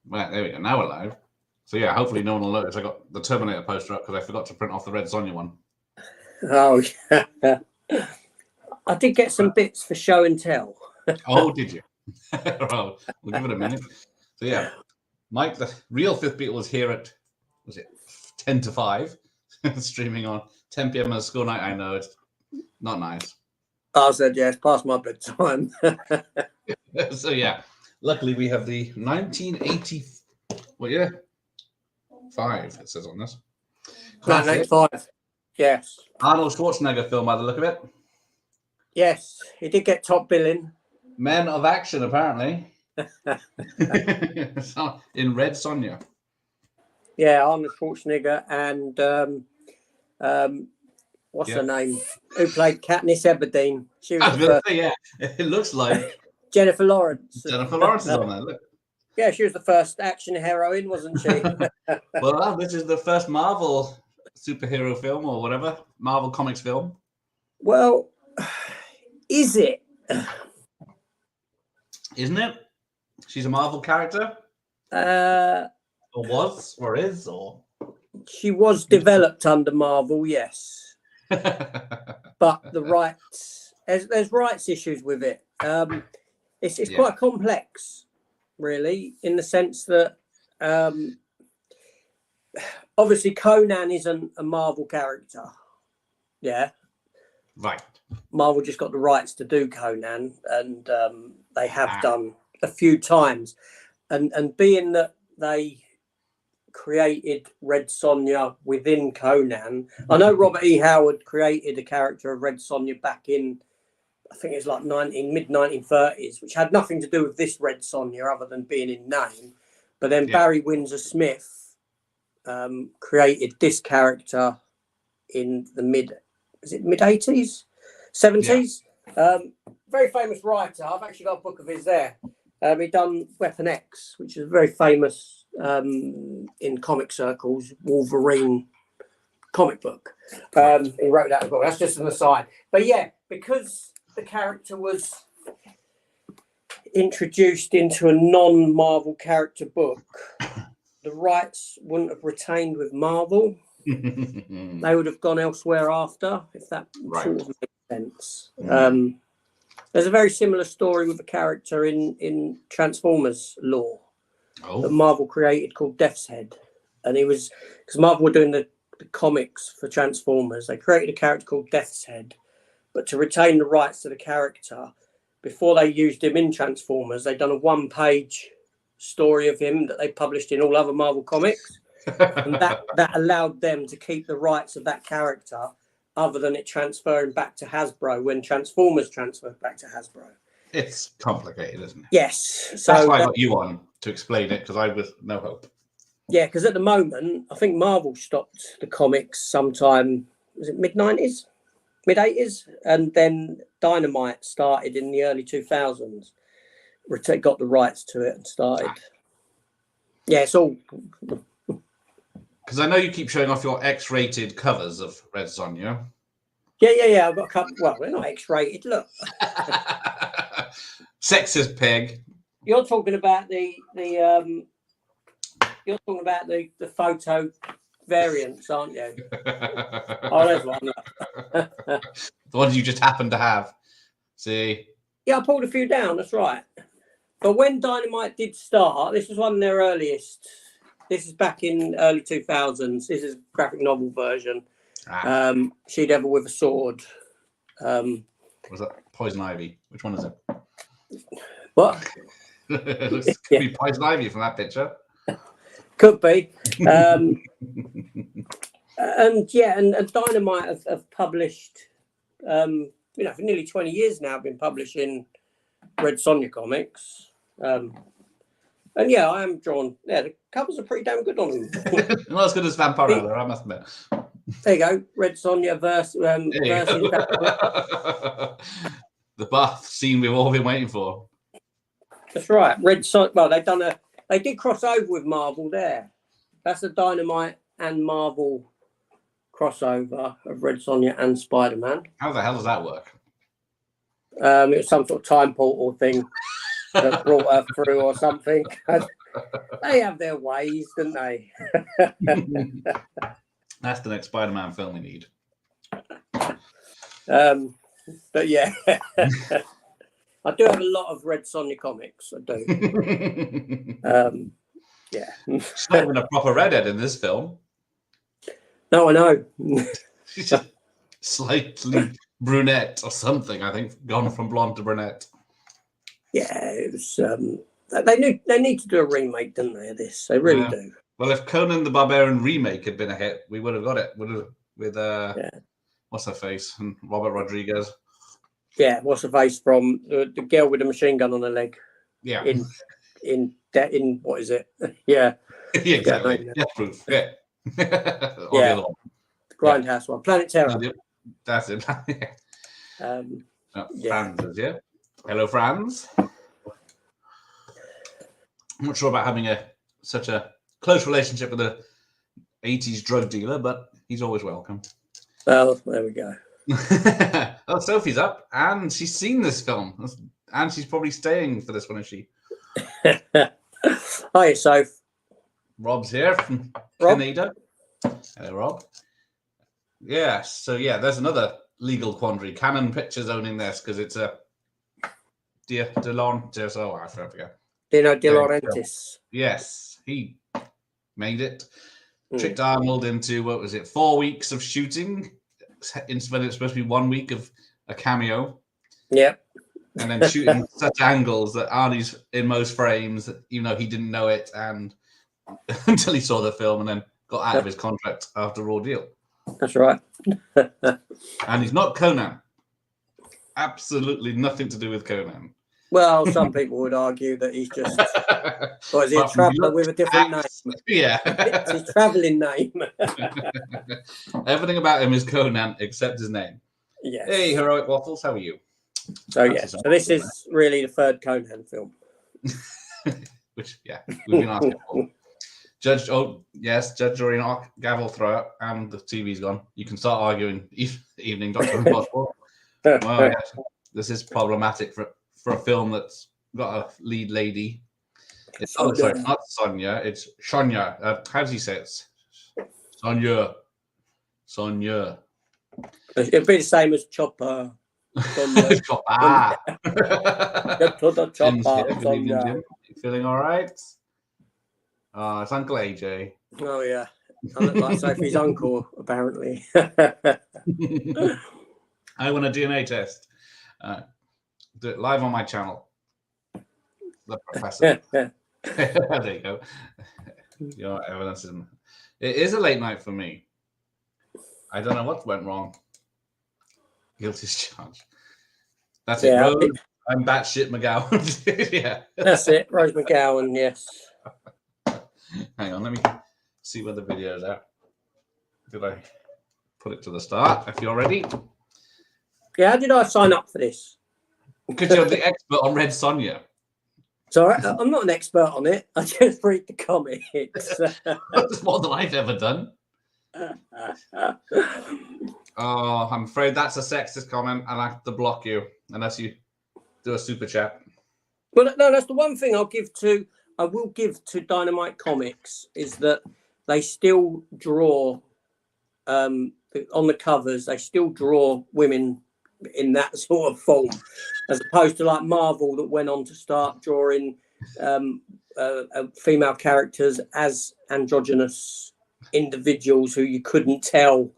Right, there we go. Now we're live. So yeah, hopefully no one will notice I got the Terminator poster up because I forgot to print off the Red Sonja one. Oh, yeah. I did get some bits for show and tell. Oh, did you? Well, we'll give it a minute. So yeah, Mike, the real Fifth Beatle was here at, was it 10 to 5, streaming on 10 p.m. on a school night. I know, it's not nice. I said, yes, past my bedtime. So yeah, luckily we have the 1980, what year? 5, it says on this. 1985. Yes. Arnold Schwarzenegger film by the look of it. Yes, he did get top billing. Men of Action, apparently. In Red Sonja. Yeah, Arnold Schwarzenegger and what's her name? Who played Katniss Everdeen? She was I was going to say, yeah, it looks like Jennifer Lawrence. Jennifer Lawrence is on there. Look. Yeah, she was the first action heroine, wasn't she? Well, this is the first Marvel superhero film or whatever, Marvel Comics film. Well, is it? Isn't it? She's a Marvel character? Or was, or is, or? She was developed under Marvel, yes. But the rights, there's rights issues with it. It's quite complex, really, in the sense that obviously Conan isn't a Marvel character. Yeah. Right. Marvel just got the rights to do Conan, and they have done a few times. And being that they created Red Sonja within Conan, I know Robert E. Howard created a character of Red Sonja back in, I think it's like mid-1930s, which had nothing to do with this Red Sonja other than being in name. But then Barry Windsor Smith created this character in the mid-80s? 70s. Very famous writer. I've actually got a book of his there. He done Weapon X, which is very famous in comic circles, Wolverine comic book. He wrote that book. That's just an aside. But yeah, because the character was introduced into a non-Marvel character book, the rights wouldn't have retained with Marvel. They would have gone elsewhere after, if that sort of makes sense. There's a very similar story with a character in Transformers lore that Marvel created called Death's Head. And he was, because Marvel were doing the comics for Transformers, they created a character called Death's Head. But to retain the rights to the character, before they used him in Transformers, they'd done a one-page story of him that they published in all other Marvel comics. And that allowed them to keep the rights of that character other than it transferring back to Hasbro when Transformers transferred back to Hasbro. It's complicated, isn't it? Yes. So that's why I got you on to explain it, because I was no hope. Yeah, because at the moment, I think Marvel stopped the comics sometime, was it mid-90s? Mid-80s? And then Dynamite started in the early 2000s. Got the rights to it and started. Yeah, it's all... Because I know you keep showing off your X-rated covers of Red Sonja. Yeah. I've got a couple. Well, they're not X-rated. Look, sexist pig. You're talking about the photo variants, aren't you? Oh, there's one. The ones you just happen to have. See. Yeah, I pulled a few down. That's right. But when Dynamite did start, this was one of their earliest. This is back in early 2000s. This is graphic novel version. She Devil with a Sword. Was that Poison Ivy? Which one is it? What? It looks to be Poison Ivy from that picture. Could be. And Dynamite have published, for nearly 20 years now, been publishing Red Sonja comics. And yeah, I am drawn. Yeah, the covers are pretty damn good on them. Not as good as Vampirella, I must admit. There you go, Red Sonja versus the bath scene we've all been waiting for. That's right, Red Sonja. Well, they did cross over with Marvel there. That's a Dynamite and Marvel crossover of Red Sonja and Spider-Man. How the hell does that work? It was some sort of time portal thing. that brought her through or something. They have their ways, don't they? That's the next Spider-Man film we need. But yeah, I do have a lot of Red Sonja comics. I do. Yeah. She's not even a proper redhead in this film. No, I know. She's just slightly brunette or something, I think, gone from blonde to brunette. Yeah, it was. They need to do a remake, don't they? Of this, they really do. Well, if Conan the Barbarian remake had been a hit, we would have got it. With what's her face and Robert Rodriguez. Yeah, what's her face from the girl with the machine gun on her leg? Yeah. In what is it? Yeah. Yeah, exactly. Yeah, proof. Yeah. Yeah. The Grindhouse one, Planet Terror. That's it. Yeah. Franz, yeah. Hello, Franz. I'm not sure about having such a close relationship with a 80s drug dealer, but he's always welcome. Well, there we go. Oh, Sophie's up, and she's seen this film, and she's probably staying for this one, is she? Hi, Soph. Rob's here from Rob. Canada. Hello, Rob. Yes, so yeah, there's another legal quandary. Canon Pictures owning this because it's a I forget. Dino De Laurentiis. Yes, he made it. Tricked Arnold into, 4 weeks of shooting when it's supposed to be 1 week of a cameo. Yep. And then shooting such angles that Arnie's in most frames, even though he didn't know it, and until he saw the film, and then got out of his contract after Raw Deal. That's right. And he's not Conan. Absolutely nothing to do with Conan. Well, some people would argue that he's just, or is he a traveller with a different name? Yeah. It's his travelling name. Everything about him is Conan except his name. Yes. Hey, Heroic Waffles, how are you? So, yeah, so this is really the third Conan film. Which, yeah, we've been asking for. Judge Judge gavel throw, and the TV's gone. You can start arguing evening, Dr. Impossible. Well, yes, this is problematic for a film that's got a lead lady. It's not Sonja, it's Sonja. How does he say it? Sonja. It'd be the same as Chopper. Chopper. Get to the Chopper. Sonja. You feeling all right? Oh, it's Uncle AJ. Oh, yeah. I look like Sophie's uncle, apparently. I want a DNA test. Do it live on my channel. The Professor. There you go. Your evidence isn't. It is a late night for me. I don't know what went wrong. Guilty as charged. That's it. Rose, I'm batshit McGowan. Yeah. That's it. Rose McGowan, yes. Hang on, let me see where the video's at. Did I put it to the start? If you're ready. Yeah, how did I sign up for this? Because you're the expert on Red Sonja. Sorry, I'm not an expert on it. I just read the comics. That's more than I've ever done. Oh, I'm afraid that's a sexist comment, and I have to block you unless you do a super chat. Well, no, that's the one thing I will give to Dynamite Comics is that they still draw on the covers. They still draw women in that sort of form, as opposed to like Marvel that went on to start drawing female characters as androgynous individuals who you couldn't tell.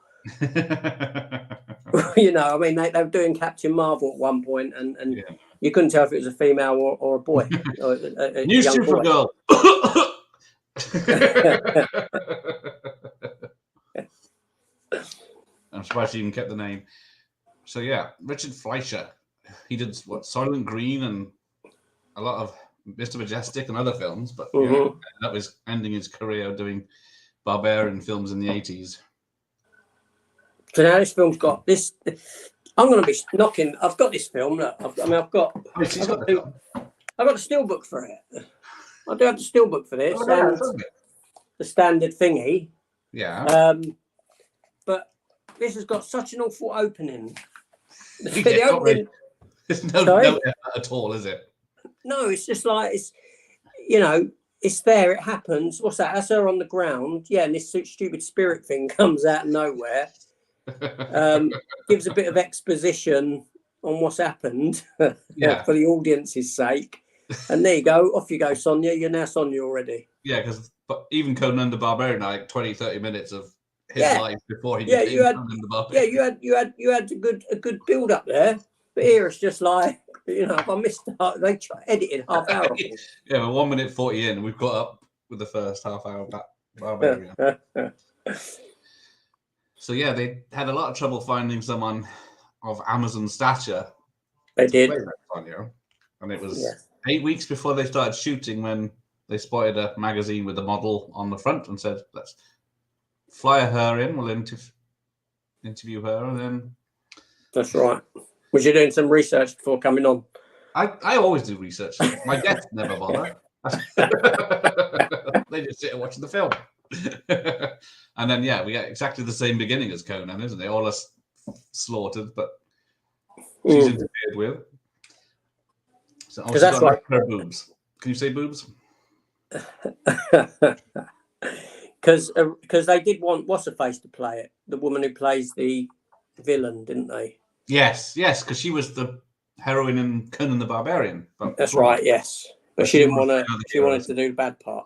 You know, I mean, they were doing Captain Marvel at one point, and you couldn't tell if it was a female or a boy. Or a New Supergirl. I'm surprised she even kept the name. So yeah, Richard Fleischer. He did Soylent Green and a lot of Mr. Majestic and other films, but that was ending his career doing barbarian films in the 80s. So now this film's got this. I'm going to be knocking. I've got this film. Look, I've got the steelbook for it. I do have the steelbook for this, and the standard thingy. Yeah. But this has got such an awful opening. There's no effort at all, is it? No, it's just like it's, you know, it's there. It happens. What's that? That's her on the ground. Yeah, and this stupid spirit thing comes out of nowhere. Gives a bit of exposition on what's happened for the audience's sake. And there you go. Off you go, Sonja. You're now Sonja already. Yeah, because even Conan the Barbarian, like 20-30 minutes of his life before he became Conan the Barbarian. Yeah, you had a good build up there. But here it's just like, you know, if I missed they edited half hour of it. Yeah, we're 1 minute 40 in, and we've got up with the first half hour Barbarian. So yeah, they had a lot of trouble finding someone of Amazon stature. They did. And it was 8 weeks before they started shooting when they spotted a magazine with a model on the front and said, let's fly her in, we'll interview her, and then... That's right. Was you doing some research before coming on? I always do research. My guests never bother. They just sit and watch the film. And then, we get exactly the same beginning as Conan, isn't it? All us slaughtered, but she's interfered with. So that's like her boobs. Can you say boobs? Because they did want what's-her-face to play it, the woman who plays the villain, didn't they? Yes, because she was the heroine in Conan the Barbarian. That's right, yes. But she didn't want to. She wanted to do the bad part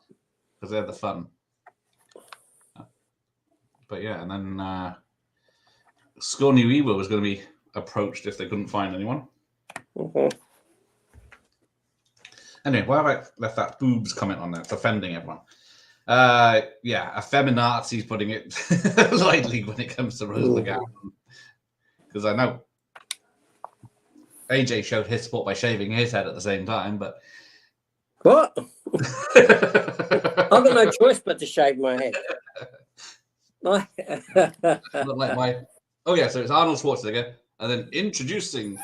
because they're the fun. But and then Sigourney Weaver was going to be approached if they couldn't find anyone. Anyway, why have I left that boobs comment on there? It's offending everyone. A feminazi's putting it lightly when it comes to Rose McGowan. Because I know AJ showed his support by shaving his head at the same time, but... What? I've got no choice but to shave my head. So it's Arnold Schwarzenegger, and then introducing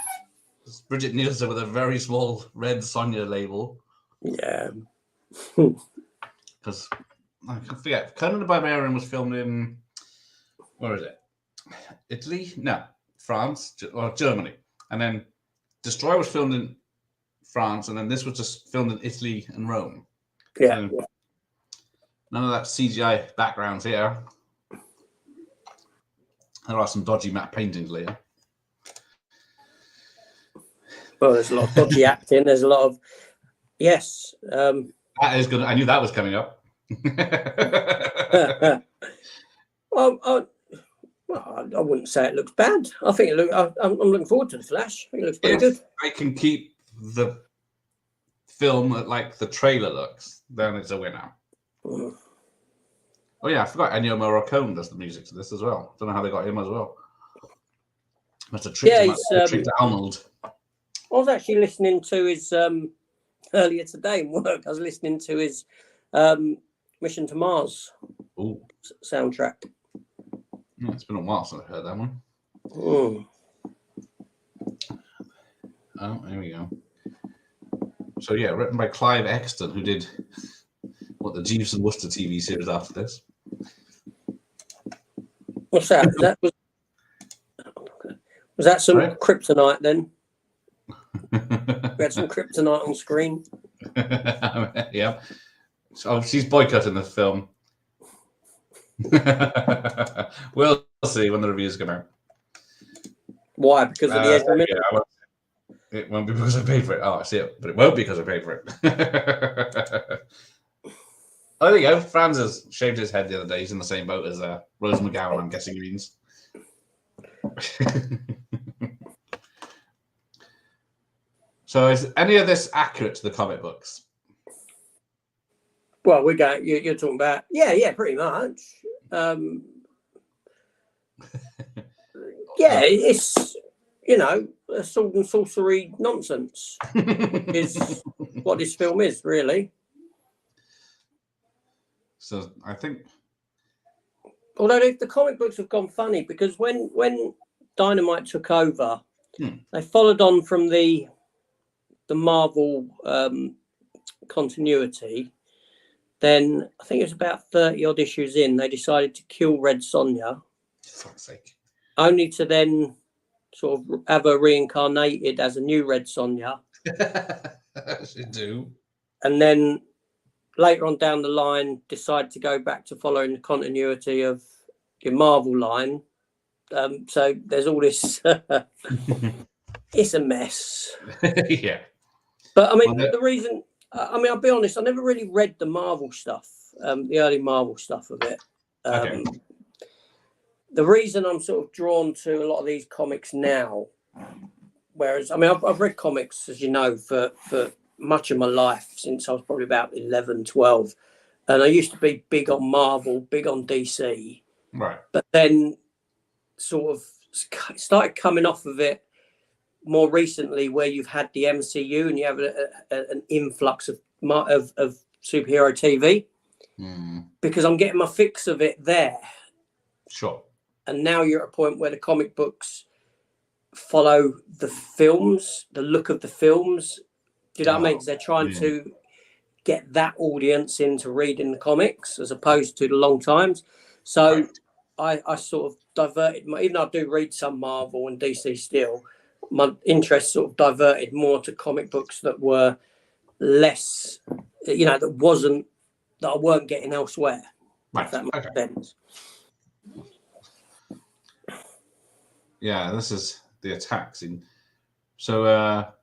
Bridget Nielsen with a very small red Sonja label. Yeah. Because I can forget, Conan the Barbarian was filmed in, where is it? Italy? No, France or Germany. And then Destroy was filmed in France, and then this was just filmed in Italy and Rome. Yeah. So none of that CGI backgrounds here. There are some dodgy matte paintings later. Well, there's a lot of dodgy acting. There's a lot of That is good. I knew that was coming up. I wouldn't say it looks bad. I think it I'm looking forward to the Flash. I think it looks pretty good. I can keep the film like the trailer looks, then it's a winner. Oh yeah, I forgot Ennio Morricone does the music to this as well. Don't know how they got him as well. Must have tricked Arnold. I was actually listening to his earlier today in work. I was listening to his Mission to Mars soundtrack. Yeah, it's been a while since I heard that one. Oh, there we go. So yeah, written by Clive Exton, who did the Jeeves and Wooster TV series after this. What's that? Was that some kryptonite then? We had some kryptonite on screen. Yeah. So she's boycotting the film. We'll see when the reviews come out. Why? Because of the Ezra Miller? It won't be because I paid for it. Oh, I see it. But it won't be because I paid for it. Oh, there you go. Franz has shaved his head the other day. He's in the same boat as Rose McGowan, I'm guessing he means. So is any of this accurate to the comic books? Well, you're talking about... Yeah, pretty much. It's, sword and sorcery nonsense is what this film is, really. So I think... Although the comic books have gone funny, because when Dynamite took over, they followed on from the Marvel continuity. Then I think it was about 30-odd issues in, they decided to kill Red Sonja. For fuck's sake. Only to then sort of have her reincarnated as a new Red Sonja. As you do. And then later on down the line, decide to go back to following the continuity of your Marvel line. So there's all this. It's a mess. Yeah. But I mean, the reason, I mean, I'll be honest, I never really read the Marvel stuff, the early Marvel stuff of it. Okay. The reason I'm sort of drawn to a lot of these comics now, whereas, I mean, I've read comics, as you know, for much of my life, since I was probably about 11, 12. And I used to be big on Marvel, big on DC. Right. But then sort of started coming off of it more recently, where you've had the MCU and you have an influx of superhero TV, because I'm getting my fix of it there. Sure. And now you're at a point where the comic books follow the films, the look of the films. Do you know what I mean? 'Cause they're trying to get that audience into reading the comics as opposed to the long times. So I sort of diverted, even though I do read some Marvel and DC still, my interest sort of diverted more to comic books that were less, you know, that I weren't getting elsewhere. Right. If that makes sense. Yeah, this is the attack scene. So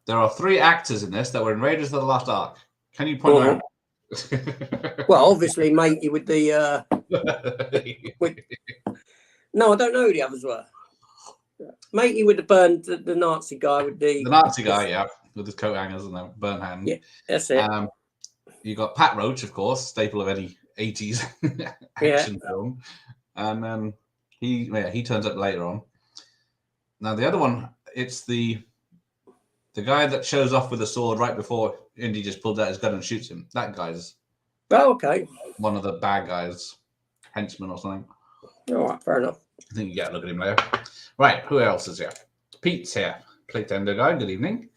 there are 3 actors in this that were in Raiders of the Lost Ark. Can you point them out? Well, obviously, matey with the. No, I don't know who the others were. Matey with the Nazi guy with the Nazi guy, yeah, with his coat hangers and the burnt hand. Yeah, that's it. You got Pat Roach, of course, staple of any 80s action film, and then he turns up later on. Now the other one, it's the guy that shows off with a sword right before Indy just pulls out his gun and shoots him. That guy's one of the bad guys, henchman or something. All right, fair enough. I think you get a look at him later. Right, who else is here? Pete's here. Plate Tender guy. Good evening.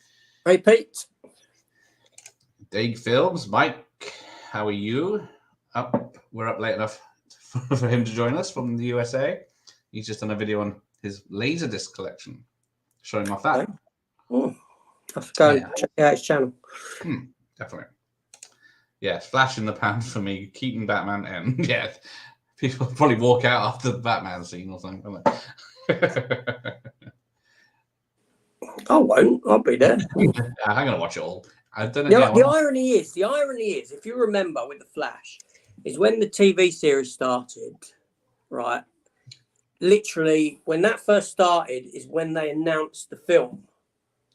Hey, Pete. Dig Films. Mike, how are you? We're up late enough for him to join us from the USA. He's just done a video on his Laserdisc collection, showing off that. Oh, I'll go and check out his channel. Definitely. Yeah, flash in the pan for me. Keaton, Batman, and yeah, people probably walk out after the Batman scene or something. I won't. I'll be there. I'm gonna watch it all. I don't know. The irony is, if you remember with the Flash, is when the TV series started, right? Literally, when that first started, is when they announced the film.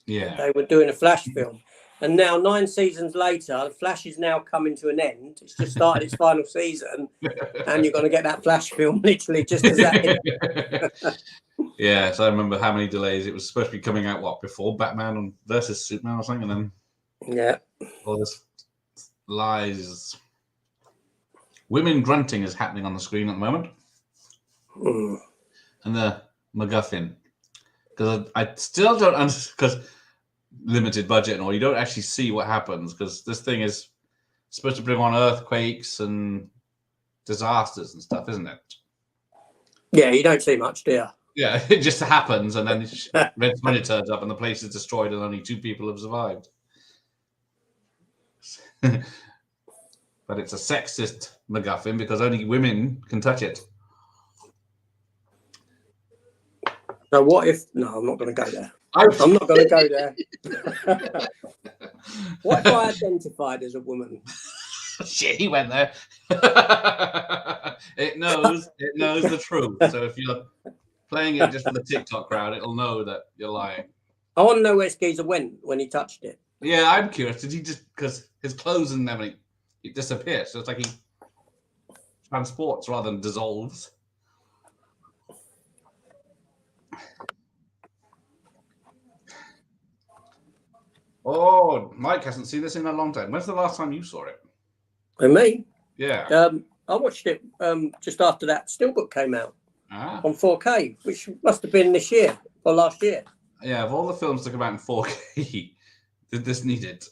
Yeah, they were doing a Flash film, and now 9 seasons later, the Flash is now coming to an end. It's just started its final season, and you're going to get that Flash film literally just as that. Yeah, so I remember how many delays it was supposed to be coming out. Before Batman versus Superman or something, and then all this lies. Women grunting is happening on the screen at the moment, and the MacGuffin, because I still don't understand, because limited budget and all, you don't actually see what happens, because this thing is supposed to bring on earthquakes and disasters and stuff, isn't it? Yeah, you don't see much, do you? Yeah, it just happens, and then Red Sonja turns up, and the place is destroyed, and only 2 people have survived. But it's a sexist MacGuffin because only women can touch it. So what if? No, I'm not going to go there. I'm not going to go there. What if I identified as a woman? Shit, he went there. It knows the truth. So if you're playing it just for the TikTok crowd, it'll know that you're lying. I want to know where Skeezer went when he touched it. Yeah, I'm curious. Did he just, because his clothes and everything, it disappears? So it's like he transports rather than dissolves. Oh, Mike hasn't seen this in a long time. When's the last time you saw it? And me? Yeah. I watched it just after that Steelbook came out on 4K, which must have been this year or last year. Yeah, of all the films to come out in 4K, did this need it?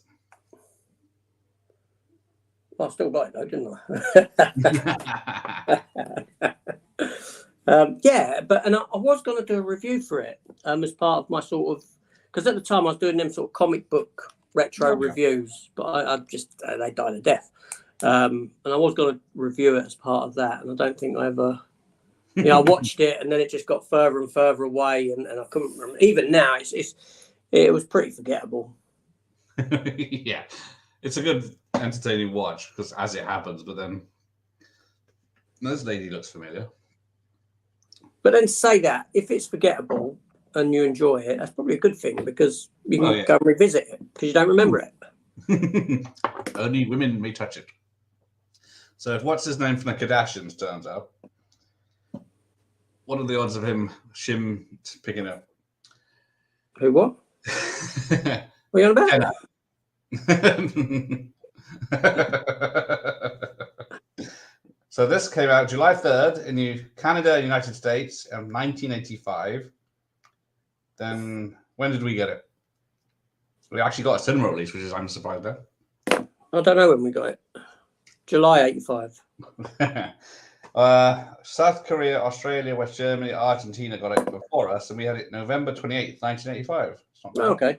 Well, I still got it though, didn't I? Yeah, but I was going to do a review for it as part of my sort of, because at the time I was doing them sort of comic book retro reviews, but I just they died a death. And I was going to review it as part of that, and I don't think I ever. I watched it, and then it just got further and further away, and I couldn't remember. Even now, it was pretty forgettable. Yeah, it's a good, entertaining watch because as it happens, but then this lady looks familiar. But then say that if it's forgettable and you enjoy it, that's probably a good thing because you can go and revisit it because you don't remember it. Only women may touch it. So if what's his name from the Kardashians turns up, what are the odds of Shim picking up? Who what? What are you on about? So this came out July 3rd in Canada, United States, in 1985. Then when did we get it? We actually got a cinema release, which is I'm surprised at. I don't know when we got it. July 85. South Korea, Australia, West Germany, Argentina got it before us, and we had it November 28th, 1985. Okay.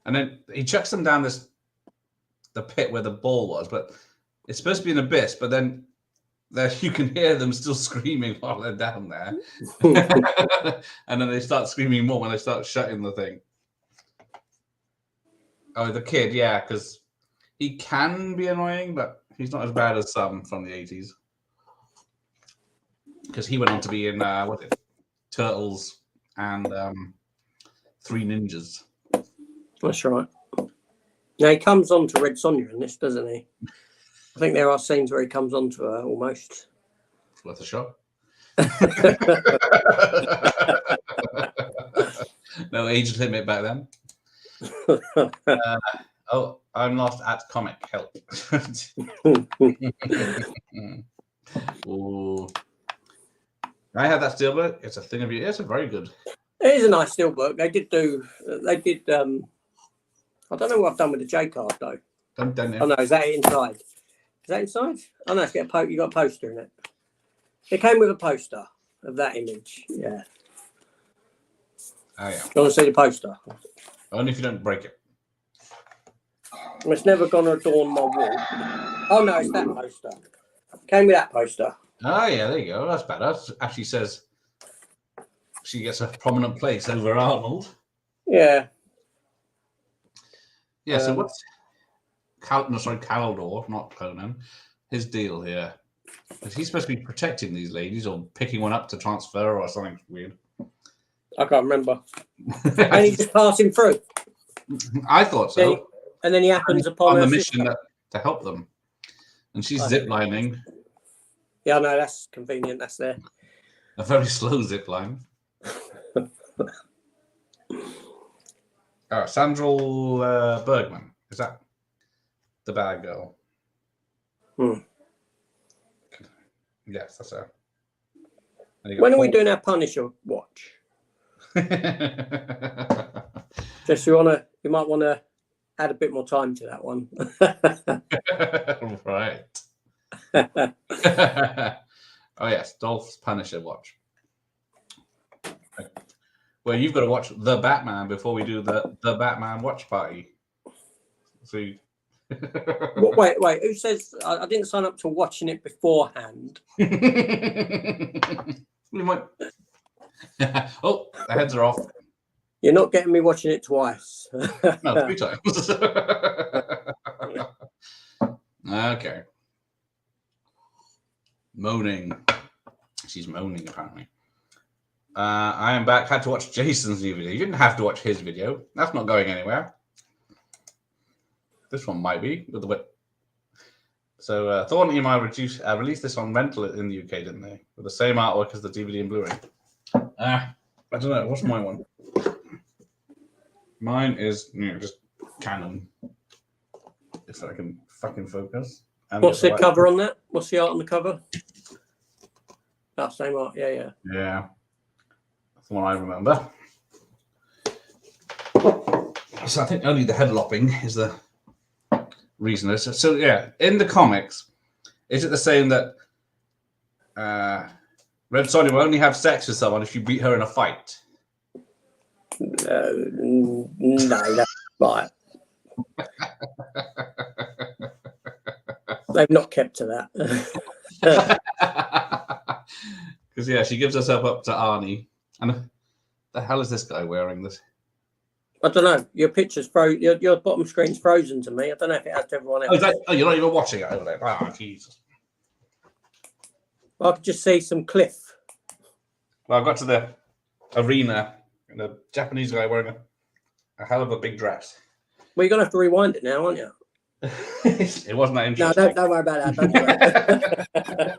And then he chucks them down the pit where the ball was, but it's supposed to be an abyss, but then you can hear them still screaming while they're down there. And then they start screaming more when they start shutting the thing. Oh, the kid, yeah, because he can be annoying, but he's not as bad as some from the 80s. Because he went on to be in, Turtles and Three Ninjas. That's right. Now he comes on to Red Sonja in this, doesn't he? I think there are scenes where he comes on to her almost. It's worth a shot. No age limit back then. I'm lost at comic help. Ooh. I had that steelbook. It's a thing of beauty. It's a very good. It is a nice steelbook. They did. I don't know what I've done with the J card though. Done Oh no, is that inside? Is that inside? Oh no, you got a poster in it. It came with a poster of that image. Yeah. Oh yeah. You want to see the poster? Only if you don't break it. It's never going to adorn my wall. Oh no, it's that poster. It came with that poster. Oh yeah, there you go. That's better. That actually says she gets a prominent place over Arnold. Yeah. Yeah. So what's Caldor, not Conan, his deal here? Is he supposed to be protecting these ladies or picking one up to transfer or something weird? I can't remember. And he's just passing through. I thought so. And then he happens upon the mission to help them. And she's ziplining. Yeah, no, that's convenient. That's there. A very slow zip line. Sandra Bergman. Is that the bad girl? Yes, that's her. When are we doing our Punisher watch? Just you might want to add a bit more time to that one. Right. Oh yes, Dolph's Punisher watch. Well, you've got to watch The Batman before we do the Batman watch party. So wait, who says I didn't sign up to watching it beforehand? We might. Oh, the heads are off. You're not getting me watching it twice. No, 3 times. Okay. Moaning. She's moaning, apparently. I am back. Had to watch Jason's new video. You didn't have to watch his video. That's not going anywhere. This one might be with the whip. So Thorn EMI released this on rental in the UK, didn't they? With the same artwork as the DVD and Blu-ray. I don't know. What's my one? Mine is just Canon. If I can fucking focus. What's the cover on that? What's the art on the cover? That same art. Yeah. Yeah. That's the one I remember. So I think only the head lopping is the reason. So yeah, in the comics, is it the same that Red Sonja will only have sex with someone if you beat her in a fight? No, that's right. They've not kept to that. Because, yeah, she gives herself up to Arnie. And the hell is this guy wearing this? I don't know. Your picture's frozen. Your bottom screen's frozen to me. I don't know if it has to everyone else. You're not even watching it over there. Oh, Jesus. I could just see some cliff. Well, I got to the arena, and the Japanese guy wearing a hell of a big dress. Well, you're going to have to rewind it now, aren't you? It wasn't that interesting. No, don't worry about that.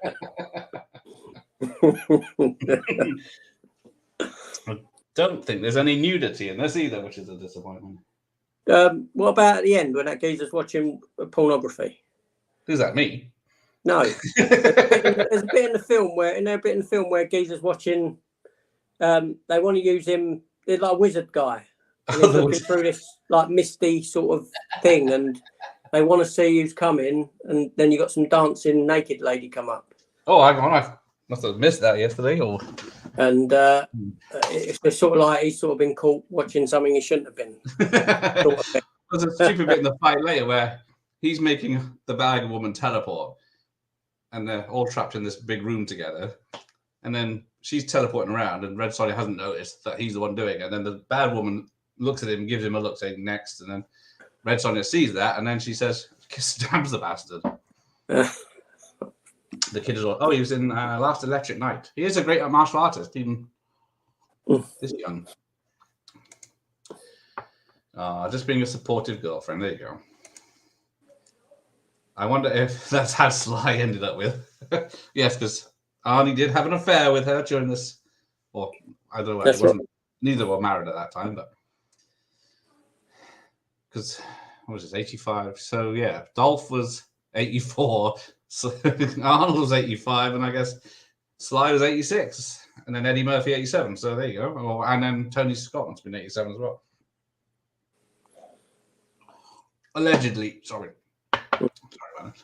I don't think there's any nudity in this either, which is a disappointment. What about at the end when that geezer's watching pornography? Who's that, me? No. There's a bit in the film where geezer's watching. They want to use him. They're like a wizard guy. And he's looking through this like misty sort of thing, and they want to see who's coming, and then you got some dancing naked lady come up. Oh, hang on, I must have missed that yesterday. And it's sort of like he's sort of been caught watching something he shouldn't have been. There's a stupid bit in the fight later where he's making the bag woman teleport, and they're all trapped in this big room together, and then she's teleporting around, and Red Sonja hasn't noticed that he's the one doing it, and then the bad woman looks at him, gives him a look, saying next, and then Red Sonja sees that, and then she says, stabs the bastard. The kid is all, he was in Last Electric Night. He is a great martial artist, even this young. Just being a supportive girlfriend. There you go. I wonder if that's how Sly ended up with. Yes, because Arnie did have an affair with her during this, or I don't know. It wasn't. Neither were married at that time, but because what was this, 85? So yeah, Dolph was 84, so Arnold was 85, and I guess Sly was 86, and then Eddie Murphy 87. So there you go. And then Tony Scott's been 87 as well. Allegedly. Sorry about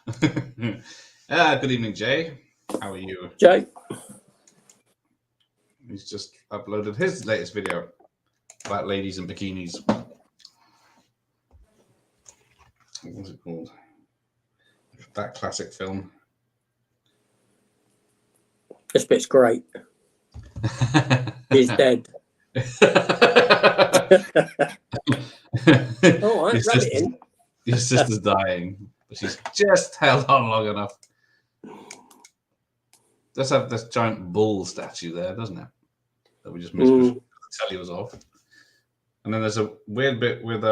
it. Good evening, Jay. How are you? Jay. He's just uploaded his latest video about ladies in bikinis. What was it called? That classic film. This bit's great. He's dead. All right, rub it in. Your sister's dying, but she's just held on long enough. Does have this giant bull statue there, doesn't it? That we just missed before the telly was off. And then there's a weird bit with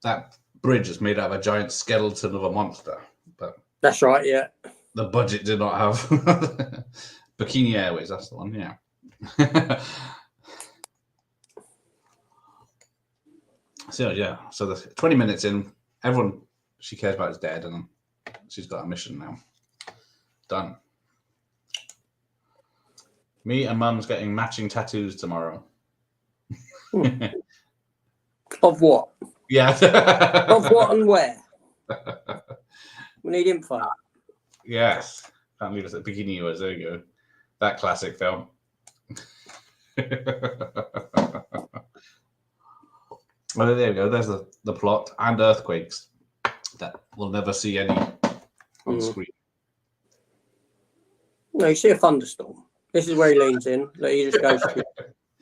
that bridge is made out of a giant skeleton of a monster. But that's right, yeah. The budget did not have Bikini Airways, that's the one, yeah. So yeah, so the 20 minutes in, everyone she cares about is dead, and she's got a mission now. Done. Me and Mum's getting matching tattoos tomorrow. Of what? Yeah. Of what and where? We need info. Yes. Can't leave us at Bikini Airways. There you go. That classic film. Well, there you go. There's the plot and earthquakes that we'll never see any on screen. No, you see a thunderstorm. This is where he leans in. Look, he just goes,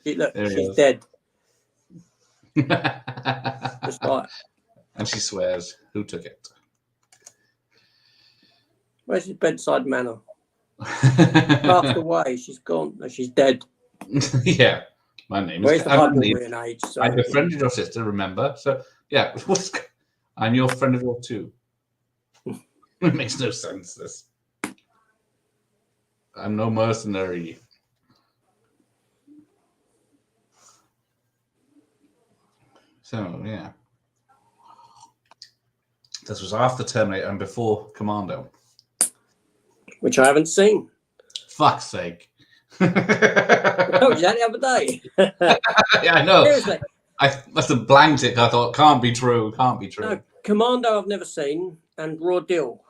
look, she's dead. Just like. And she swears, who took it? Where's his bedside manner? Passed away. She's gone. No, she's dead. Yeah. My name Where's is the rivalry in age? So, I befriended your sister, remember? So, yeah. I'm your friend of yours too. It makes no sense, this. I'm no mercenary. So, yeah. This was after Terminator and before Commando. Which I haven't seen. Fuck's sake. I told you that the other day. Yeah, I know. Seriously. I must have blanked it. I thought, can't be true. No, Commando I've never seen, and Raw Deal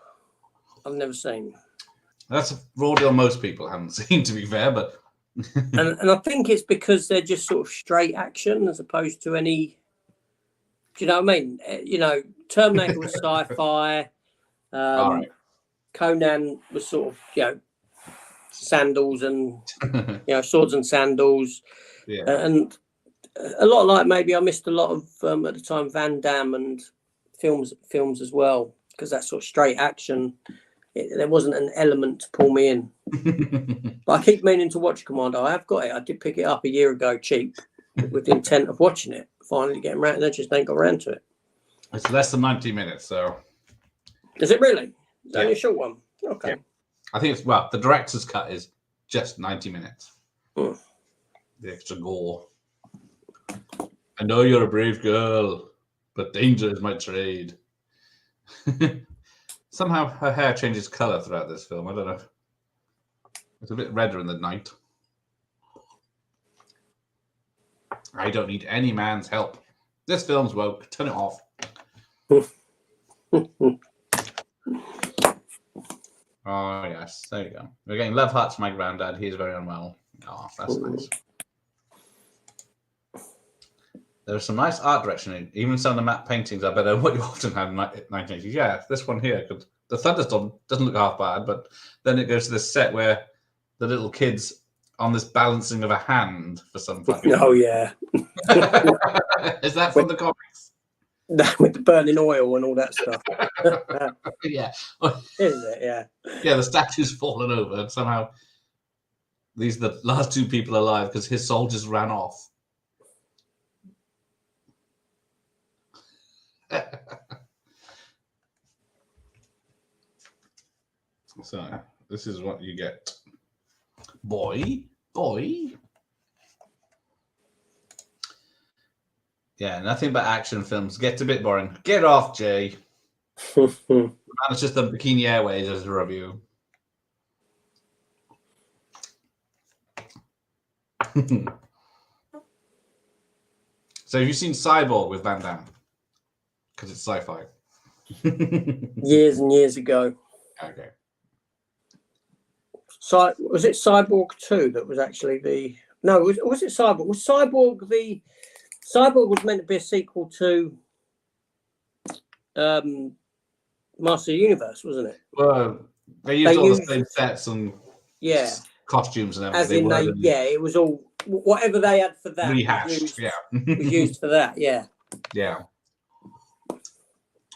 I've never seen. That's a Raw Deal most people haven't seen, to be fair, but and I think it's because they're just sort of straight action as opposed to any. Do you know what I mean? You know, Terminator was sci-fi. All right. Conan was sort of, you know, sandals and swords and sandals. Yeah. And a lot like maybe I missed a lot of at the time Van Damme and films as well, because that sort of straight action. There wasn't an element to pull me in. But I keep meaning to watch Commando. I have got it. I did pick it up a year ago, cheap, with the intent of watching it. Finally getting around, and I just ain't got around to it. It's less than 90 minutes, so. Is it really? It's only a short one. Okay. Yeah. I think it's, well, the director's cut is just 90 minutes. The extra gore. I know you're a brave girl, but danger is my trade. Somehow her hair changes colour throughout this film. I don't know. It's a bit redder in the night. I don't need any man's help. This film's woke. Turn it off. Oh, yes. There you go. We're getting love hearts from my granddad. He's very unwell. Oh, that's nice. There's some nice art direction. Even some of the matte paintings are better than what you often had in 1980s. Yeah, this one here. The thunderstorm doesn't look half bad, but then it goes to this set where the little kid's on this balancing of a hand for some fucking Oh, yeah. Is that from the comics? With the burning oil and all that stuff. Yeah. Is it? Yeah. Yeah, the statue's fallen over, and somehow these are the last two people alive because his soldiers ran off. So, this is what you get. Boy. Yeah, nothing but action films. Gets a bit boring. Get off, Jay. It's just the Bikini Airways as a review. So have you seen Cyborg with Van Damme? Because it's sci-fi. Years and years ago. Okay. Was it Cyborg 2 that was actually the... No, was it Cyborg? Was Cyborg the... Cyborg was meant to be a sequel to Master of the Universe, wasn't it? Well, they used all the same sets and costumes and everything. It was all... Whatever they had for that rehashed, was used for that, yeah. Yeah.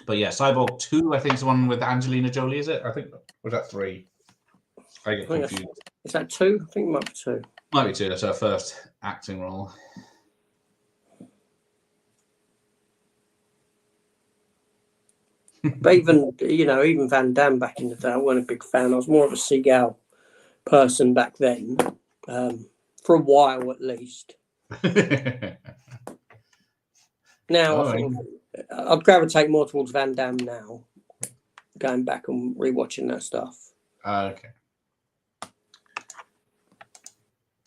But yeah, Cyborg 2, I think, is the one with Angelina Jolie, is it? I think, or was that 3? I get confused. Is that 2? I think it might be 2. Might be 2. That's her first acting role. But even Van Damme back in the day, I wasn't a big fan. I was more of a Seagal person back then, for a while at least. Now I think I'd gravitate more towards Van Damme now, going back and rewatching that stuff. Okay.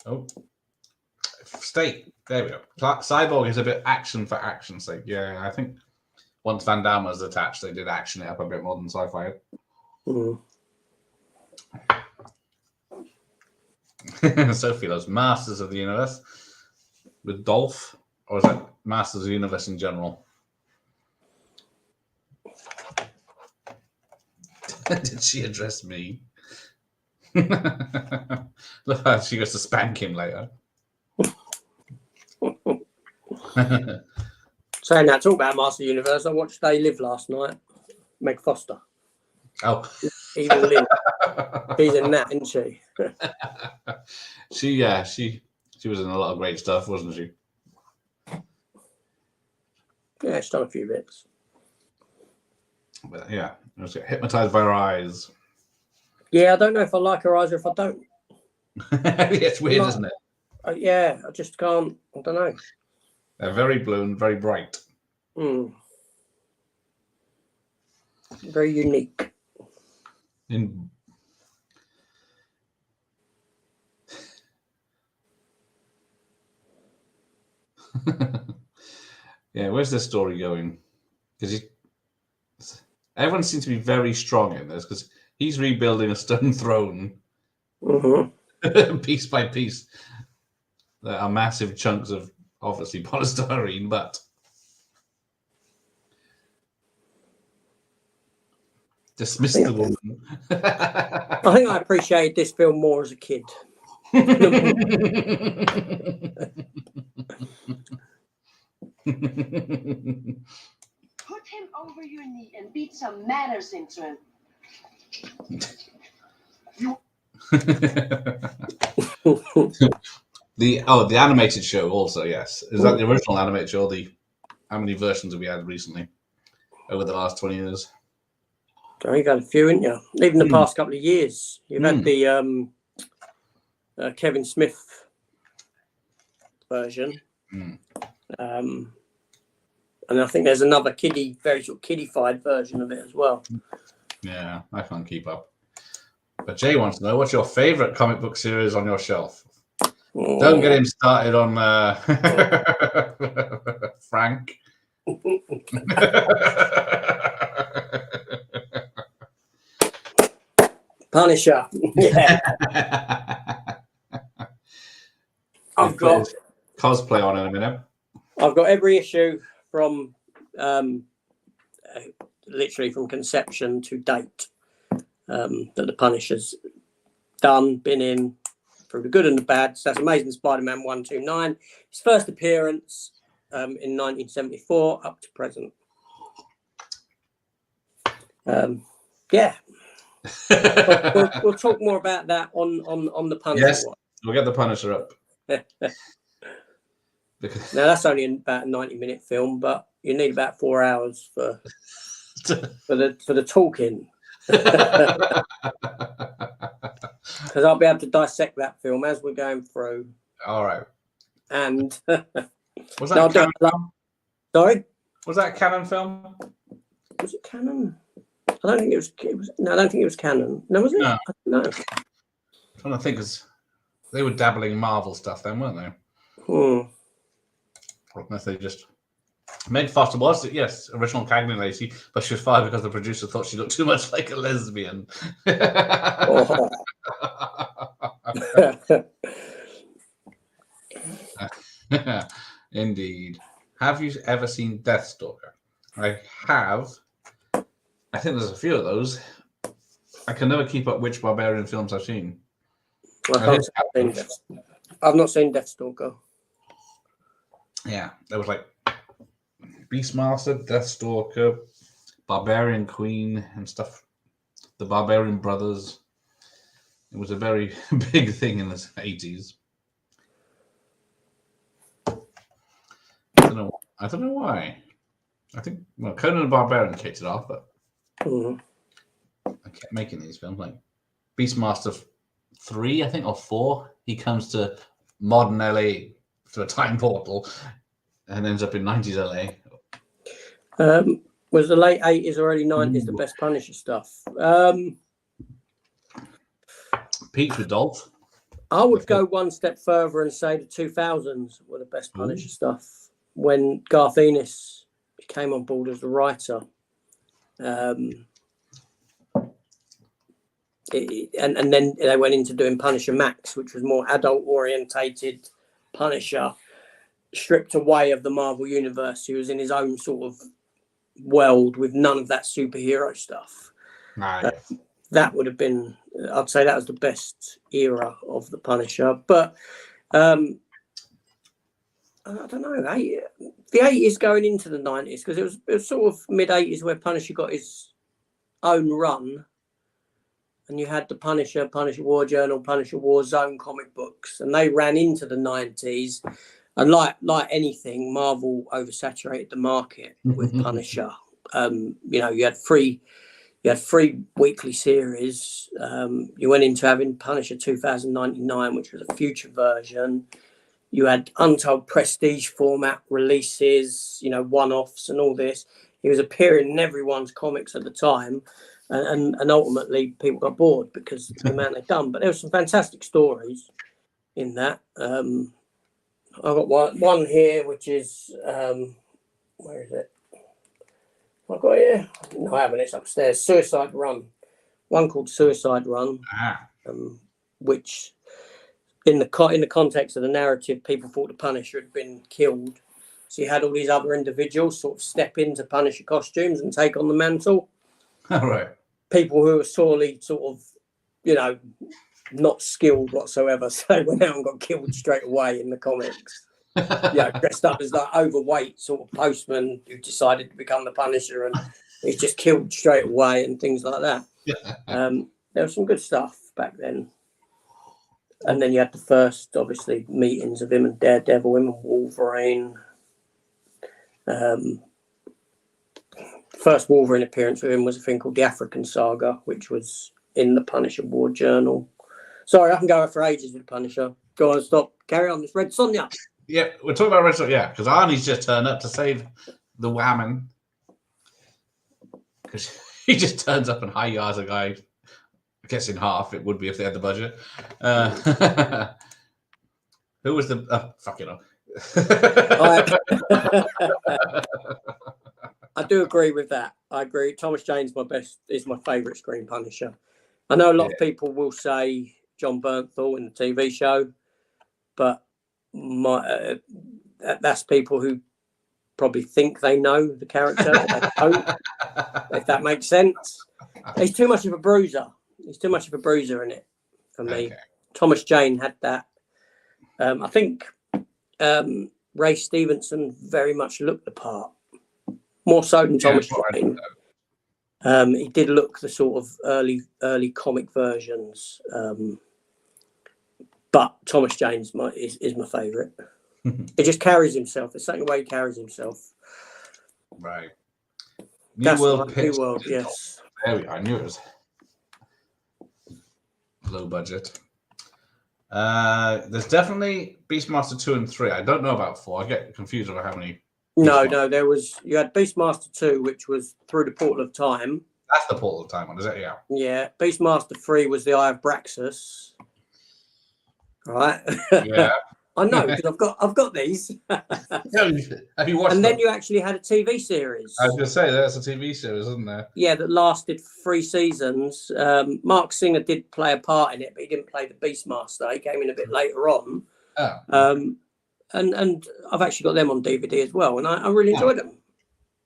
Oh, State. There we go. Cyborg is a bit action for action's sake. Yeah, I think once Van Damme was attached, they did action it up a bit more than sci-fi. Sophie loves Masters of the Universe with Dolph, or is that Masters of the Universe in general? Did she address me? Look how she goes to spank him later. Saying that, talk about Master of the Universe. I watched They Live last night. Meg Foster. Oh, Evil Lynn. She's in that, isn't she? She was in a lot of great stuff, wasn't she? Yeah, she's done a few bits. But yeah, I was hypnotized by her eyes. Yeah, I don't know if I like her eyes or if I don't. It's weird, isn't it? Yeah, I just can't. I don't know. They're very blue and very bright. Very unique. Yeah, where's this story going? Because everyone seems to be very strong in this, because he's rebuilding a stone throne. piece by piece. There are massive chunks of obviously polystyrene, but dismiss the woman. I think I appreciated this film more as a kid. Put him over your knee and beat some manners into him. The animated show also, yes. Is that the original animated show? How many versions have we had recently over the last 20 years? You got a few, haven't you? Even the past couple of years, you've had the Kevin Smith version, and I think there's another very sort of kiddified version of it as well. Yeah, I can't keep up. But Jay wants to know, what's your favourite comic book series on your shelf? Don't get him started on Frank. Punisher. Yeah. I've got cosplay on in a minute. I've got every issue from literally from conception to date that the Punisher's been in, through the good and the bad. So that's Amazing Spider-Man 129. His first appearance in 1974 up to present. Yeah. we'll talk more about that on the Punisher. Yes, one. We'll get the Punisher up. Now that's only about a 90-minute film, but you need about 4 hours for the talking. Because I'll be able to dissect that film as we're going through. All right. And was that a canon film? Sorry? Was that a canon film? Was it canon? I don't think it was. No, I don't think it was canon. No, was it? No. No. I'm trying to think, because they were dabbling in Marvel stuff then, weren't they? Unless they just. Meg Foster was, yes, original Cagney Lacey, but she was fired because the producer thought she looked too much like a lesbian. Oh. Indeed. Have you ever seen Deathstalker? I have. I think there's a few of those. I can never keep up which Barbarian films I've seen. I've not seen Deathstalker. Yeah, there was like Beastmaster, Deathstalker, Barbarian Queen and stuff. The Barbarian Brothers. It was a very big thing in the 80s. I don't know why. I think, well, Conan the Barbarian kicked it off, but I kept making these films. Like Beastmaster 3, I think, or 4. He comes to modern LA through a time portal and ends up in 90s LA. Was the late 80s or early 90s the best Punisher stuff? Peach with Dolph. I would go one step further and say the 2000s were the best Punisher stuff. When Garth Ennis came on board as the writer. And then they went into doing Punisher Max, which was more adult orientated Punisher, stripped away of the Marvel Universe. He was in his own sort of world with none of that superhero stuff. Nice. That would have been, I'd say that was the best era of the Punisher. But I don't know, the 80s going into the 90s, because it was sort of mid-80s where Punisher got his own run. And you had the Punisher War Journal, Punisher War Zone comic books, and they ran into the 90s. And like anything, Marvel oversaturated the market with Punisher. You had three weekly series. You went into having Punisher 2099, which was a future version. You had Untold Prestige format releases, one-offs and all this. He was appearing in everyone's comics at the time. And ultimately, people got bored because of the amount they'd done. But there were some fantastic stories in that. I've got one here, which is, where is it? Have I got it here? No, I haven't. It's upstairs. Suicide Run. One called Suicide Run, which in the context of the narrative, people thought the Punisher had been killed. So you had all these other individuals sort of step into Punisher costumes and take on the mantle. All right. People who were sorely sort of, you know, not skilled whatsoever. So they went out and got killed straight away in the comics. Yeah, dressed up as like overweight sort of postman who decided to become the Punisher, and he's just killed straight away and things like that. There was some good stuff back then. And then you had the first, obviously, meetings of him and Daredevil, him and Wolverine. First Wolverine appearance with him was a thing called the African Saga, which was in the Punisher War Journal. Sorry, I can go for ages with the Punisher. Go on, stop. Carry on. It's Red Sonja. Yeah, we're talking about Red Sonja. Yeah, because Arnie's just turned up to save the Whammon. Because he just turns up and high yards a guy. I guess in half it would be if they had the budget. Who was the fucking hell. I do agree with that. I agree. Thomas Jane's is my favourite screen Punisher. I know a lot of people will say John Bernthal in the TV show, but that's people who probably think they know the character, but they don't, if that makes sense. He's too much of a bruiser. He's too much of a bruiser in it for me. Okay. Thomas Jane had that. I think Ray Stevenson very much looked the part, more so than Thomas Jane. He did look the sort of early comic versions, but Thomas Jane's is my favourite. It just carries himself. There's something the way he carries himself. Right. New World, yes. There we are. I knew it was low budget. There's definitely Beastmaster 2 and 3. I don't know about 4. I get confused about how many. No, you had Beastmaster 2, which was Through the Portal of Time. That's the Portal of Time one, is it? Yeah. Yeah. Beastmaster 3 was the Eye of Braxus. Right. Yeah. I know, because I've got these. Have you watched And them? then you actually had a TV series. I was going to say, there's a TV series, isn't there? Yeah, that lasted 3 seasons. Mark Singer did play a part in it, but he didn't play the Beastmaster. He came in a bit later on. Oh. And I've actually got them on DVD as well, and I really enjoyed them.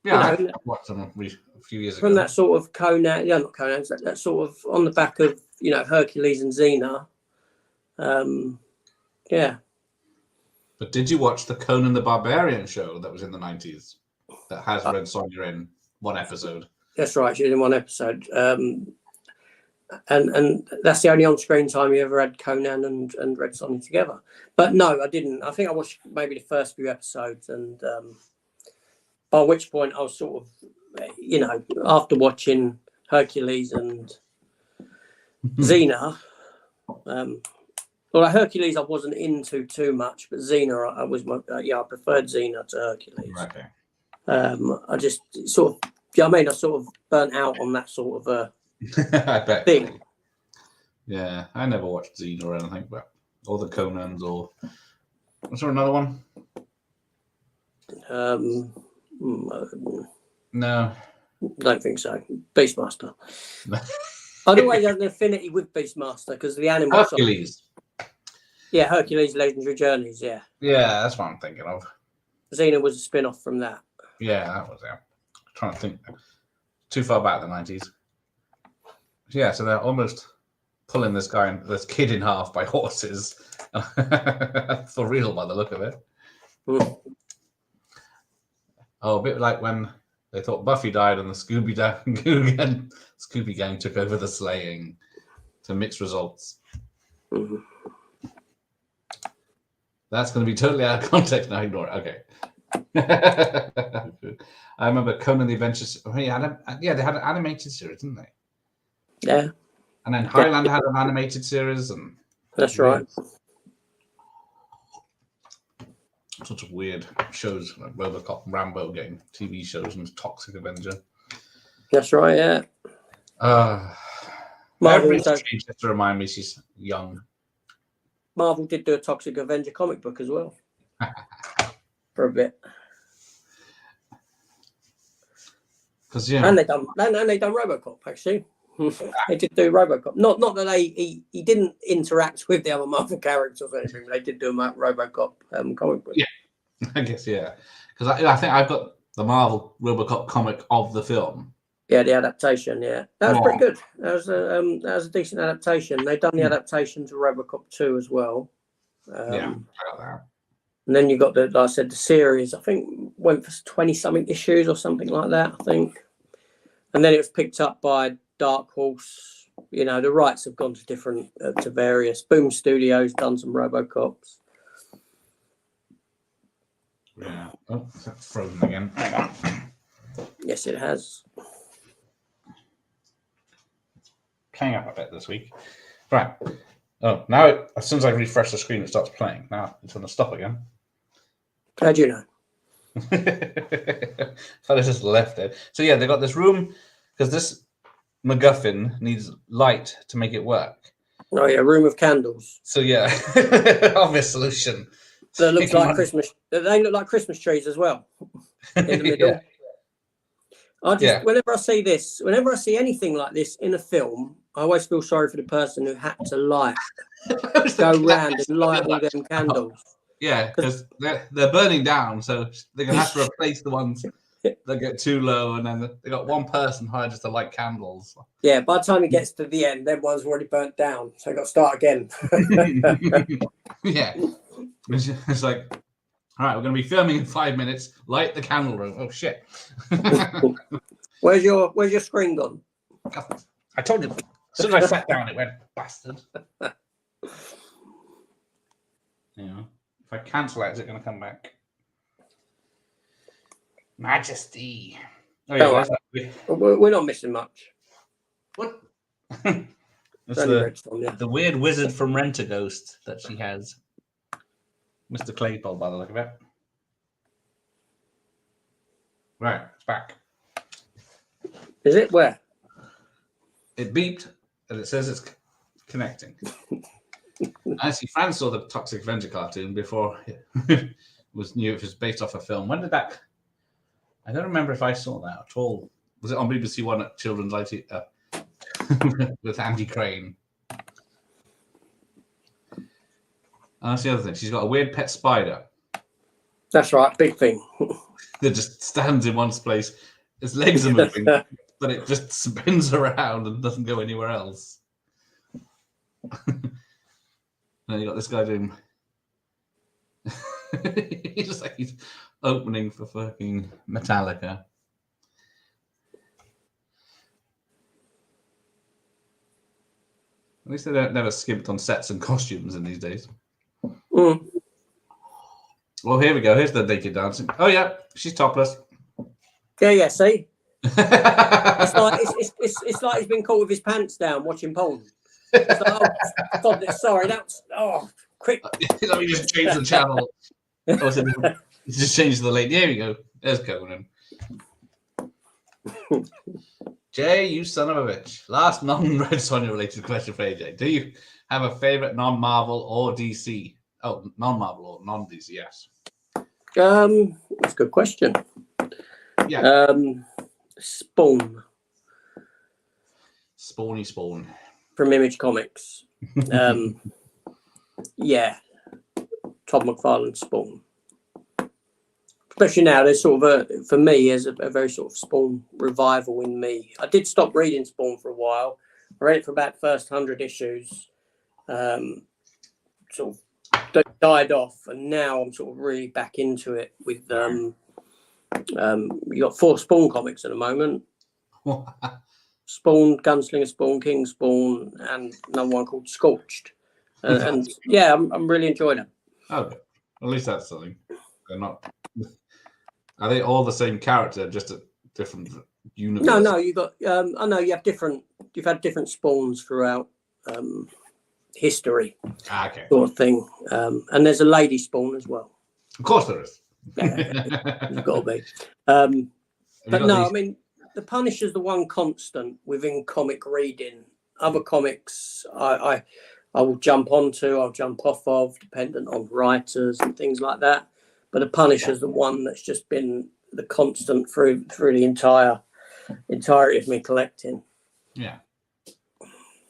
Yeah, I watched them a few years ago. From that sort of Conan, not Conan, that sort of on the back of, Hercules and Xena. Yeah. But did you watch the Conan the Barbarian show that was in the 90s that has Red Sonja in one episode? That's right, she was in one episode. And that's the only on-screen time you ever had Conan and Red Sonja together. But no, I didn't. I think I watched maybe the first few episodes, and by which point I was sort of, after watching Hercules and Xena, Hercules I wasn't into too much, but Xena I preferred Xena to Hercules. Okay. I just sort of, I sort of burnt out on that sort of I bet. thing. Yeah, I never watched Xena or anything, but or the Conans or was there another one? No, don't think so. Beastmaster. I'd always had an affinity with Beastmaster because the animal. Hercules. Yeah, Hercules Legendary Journeys. Yeah. Yeah, that's what I'm thinking of. Xena was a spin-off from that. Yeah, that was it. I'm trying to think. Too far back in the 90s. Yeah, so they're almost pulling this kid in half by horses. For real, by the look of it. Mm. Oh, a bit like when they thought Buffy died and the Scooby Gang took over the slaying to mixed results. Mm. That's going to be totally out of context now. Ignore it. Okay. I remember Conan the Adventures. Oh, yeah, they had an animated series, didn't they? Yeah. And then Highlander had an animated series, and that's right. Sorts of weird shows like RoboCop and Rambo getting TV shows and Toxic Avenger. That's right. Yeah. Marvel just to remind me she's young. Marvel did do a Toxic Avenger comic book as well for a bit. And they done RoboCop actually. They did do RoboCop. Not that he didn't interact with the other Marvel characters or anything. But they did do a RoboCop comic book. Yeah, I guess because I think I've got the Marvel RoboCop comic of the film. Yeah, the adaptation. Yeah, that was pretty good. That was a decent adaptation. They've done the adaptation to RoboCop 2 as well. Yeah, I got that. And then you got like I said, the series. I think went for 20-something issues or something like that. I think, and then it was picked up by Dark Horse. You know, the rights have gone to different to various. Boom Studios done some RoboCops. Yeah. Oh, that's frozen again. Hang on. Yes, it has. Playing up a bit this week. Right. Oh, now as soon as I refresh the screen, it starts playing. Now it's going to stop again. How do you know? I just left it. So yeah, they got this room because this MacGuffin needs light to make it work. Oh yeah, room of candles. So yeah, obvious solution. That looks like Christmas. They look like Christmas trees as well in the middle. Yeah. Whenever I see this, whenever I see anything like this in a film, I always feel sorry for the person who had to go round and light all them candles. Yeah, because they're burning down, so they're gonna have to replace the ones that get too low, and then they got one person hired just to light candles. Yeah, by the time it gets to the end, them one's already burnt down, so I got to start again. Yeah, it's like, all right, we're gonna be filming in 5 minutes. Light the candle room. Oh shit! Where's your screen gone? I told you. As soon as I sat down, it went bastard. Yeah. If I cancel it, is it going to come back? Majesty. Oh, yeah. We're not missing much. What? It's the weird wizard from Rent-A-Ghost that she has. Mr. Claypole, by the look of it. Right, it's back. Is it? Where? It beeped, and it says it's connecting. Actually, Fran saw the Toxic Avenger cartoon before it knew it was based off a film. When did that? I don't remember if I saw that at all. Was it on BBC One at Children's IT with Andy Crane? And that's the other thing. She's got a weird pet spider. That's right, big thing. That just stands in one place. Its legs are moving, but it just spins around and doesn't go anywhere else. And you got this guy doing. He's just like he's opening for fucking Metallica. At least they don't never skimped on sets and costumes in these days. Mm. Well, here we go. Here's the naked dancing. Oh yeah, she's topless. Yeah. See, it's like he's been caught with his pants down watching porn. It's like, oh, God, sorry, that's quick. Let me just change the channel. Just change the lane. There we go. There's Conan. Jay, you son of a bitch. Last non-Red Sonja related question for AJ. Do you have a favorite non-Marvel or DC? Oh, non-Marvel or non-DC, yes. That's a good question. Yeah. Spawn. Spawn. From Image Comics. Yeah. Todd McFarlane's Spawn. Especially now, there's sort of for me, there's a very sort of Spawn revival in me. I did stop reading Spawn for a while. I read it for about the first 100 issues. Sort of died off, and now I'm sort of really back into it with you got 4 Spawn comics at the moment. Spawn, Gunslinger Spawn, King Spawn, and another one called Scorched. And yeah, I'm really enjoying it. Okay, at least that's something. They're not. Are they all the same character, just a different universe? No. You got. I know you have different. You've had different Spawns throughout history. Okay. Sort of thing. And there's a lady Spawn as well. Of course there is. You've got to be. But no, I mean, the Punisher's the one constant within comic reading. Other comics, I will jump onto, I'll jump off of, dependent on writers and things like that. But the Punisher's the one that's just been the constant through the entirety of me collecting. Yeah.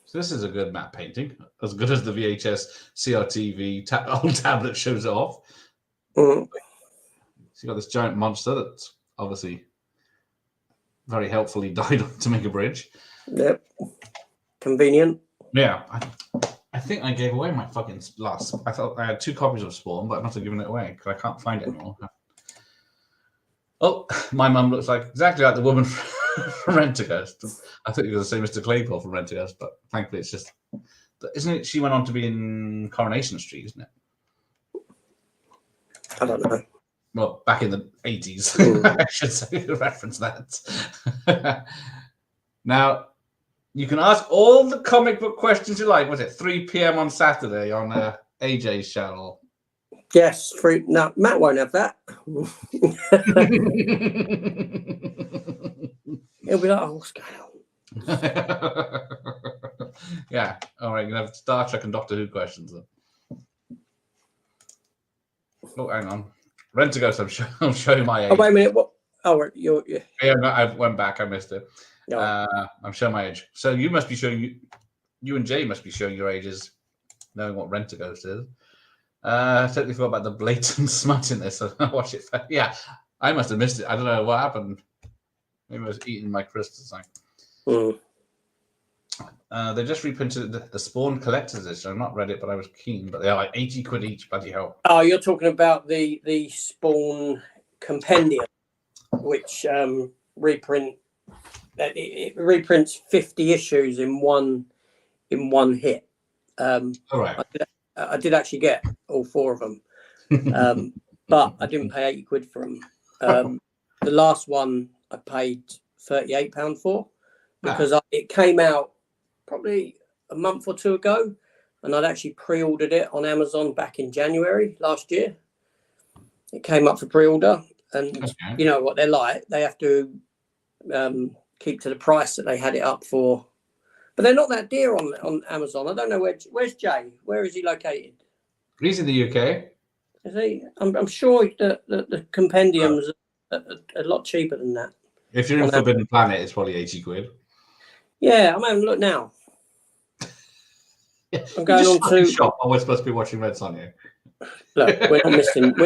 So this is a good matte painting, as good as the VHS CRTV old tablet shows it off. Mm. So you got this giant monster that's obviously very helpfully died to make a bridge. Yep. Convenient. Yeah. I think I gave away my fucking last. I thought I had 2 copies of Spawn, but I must have given it away because I can't find it anymore. Oh, my mum looks like exactly like the woman from Rentaghost. I thought you were the same Mr. Claypool from Rentaghost, but thankfully it's just. Isn't it? She went on to be in Coronation Street, isn't it? I don't know. Well, back in the 80s, I should say, reference that. Now, you can ask all the comic book questions you like. Was it 3 p.m. on Saturday on AJ's channel? Yes, free. No, Matt won't have that. He'll be like, oh, what's going on? Yeah. All right, you can have Star Trek and Doctor Who questions then. Oh, hang on. Rentaghost, I'm showing my age. Oh, wait a minute. What? Oh, you're. Yeah, no, I went back. I missed it. No. I'm showing my age. So you must be showing you and Jay must be showing your ages, knowing what Rentaghost is. I totally forgot about the blatant smut in this. I watch it. Yeah, I must have missed it. I don't know what happened. Maybe I was eating my crystals. They just reprinted the Spawn Collector's Edition. I've not read it, but I was keen. But they're like 80 quid each. Bloody hell! Oh, you're talking about the Spawn Compendium, which reprint. It reprints 50 issues in one hit. All right. I did actually get all 4 of them, but I didn't pay 80 quid for them. The last one I paid £38 for because it came out probably a month or 2 ago, and I'd actually pre-ordered it on Amazon back in January last year. It came up for pre-order, and you know what they're like. They have to keep to the price that they had it up for. But they're not that dear on Amazon. I don't know where's Jay. Where is he located? He's in the UK. Is he? I'm sure that the compendiums are a lot cheaper than that. If you're in Forbidden Planet, it's probably 80 quid. Yeah, I'm having a look now. I'm going on to shop. Oh, we're supposed to be watching Red Sonja. Look, we're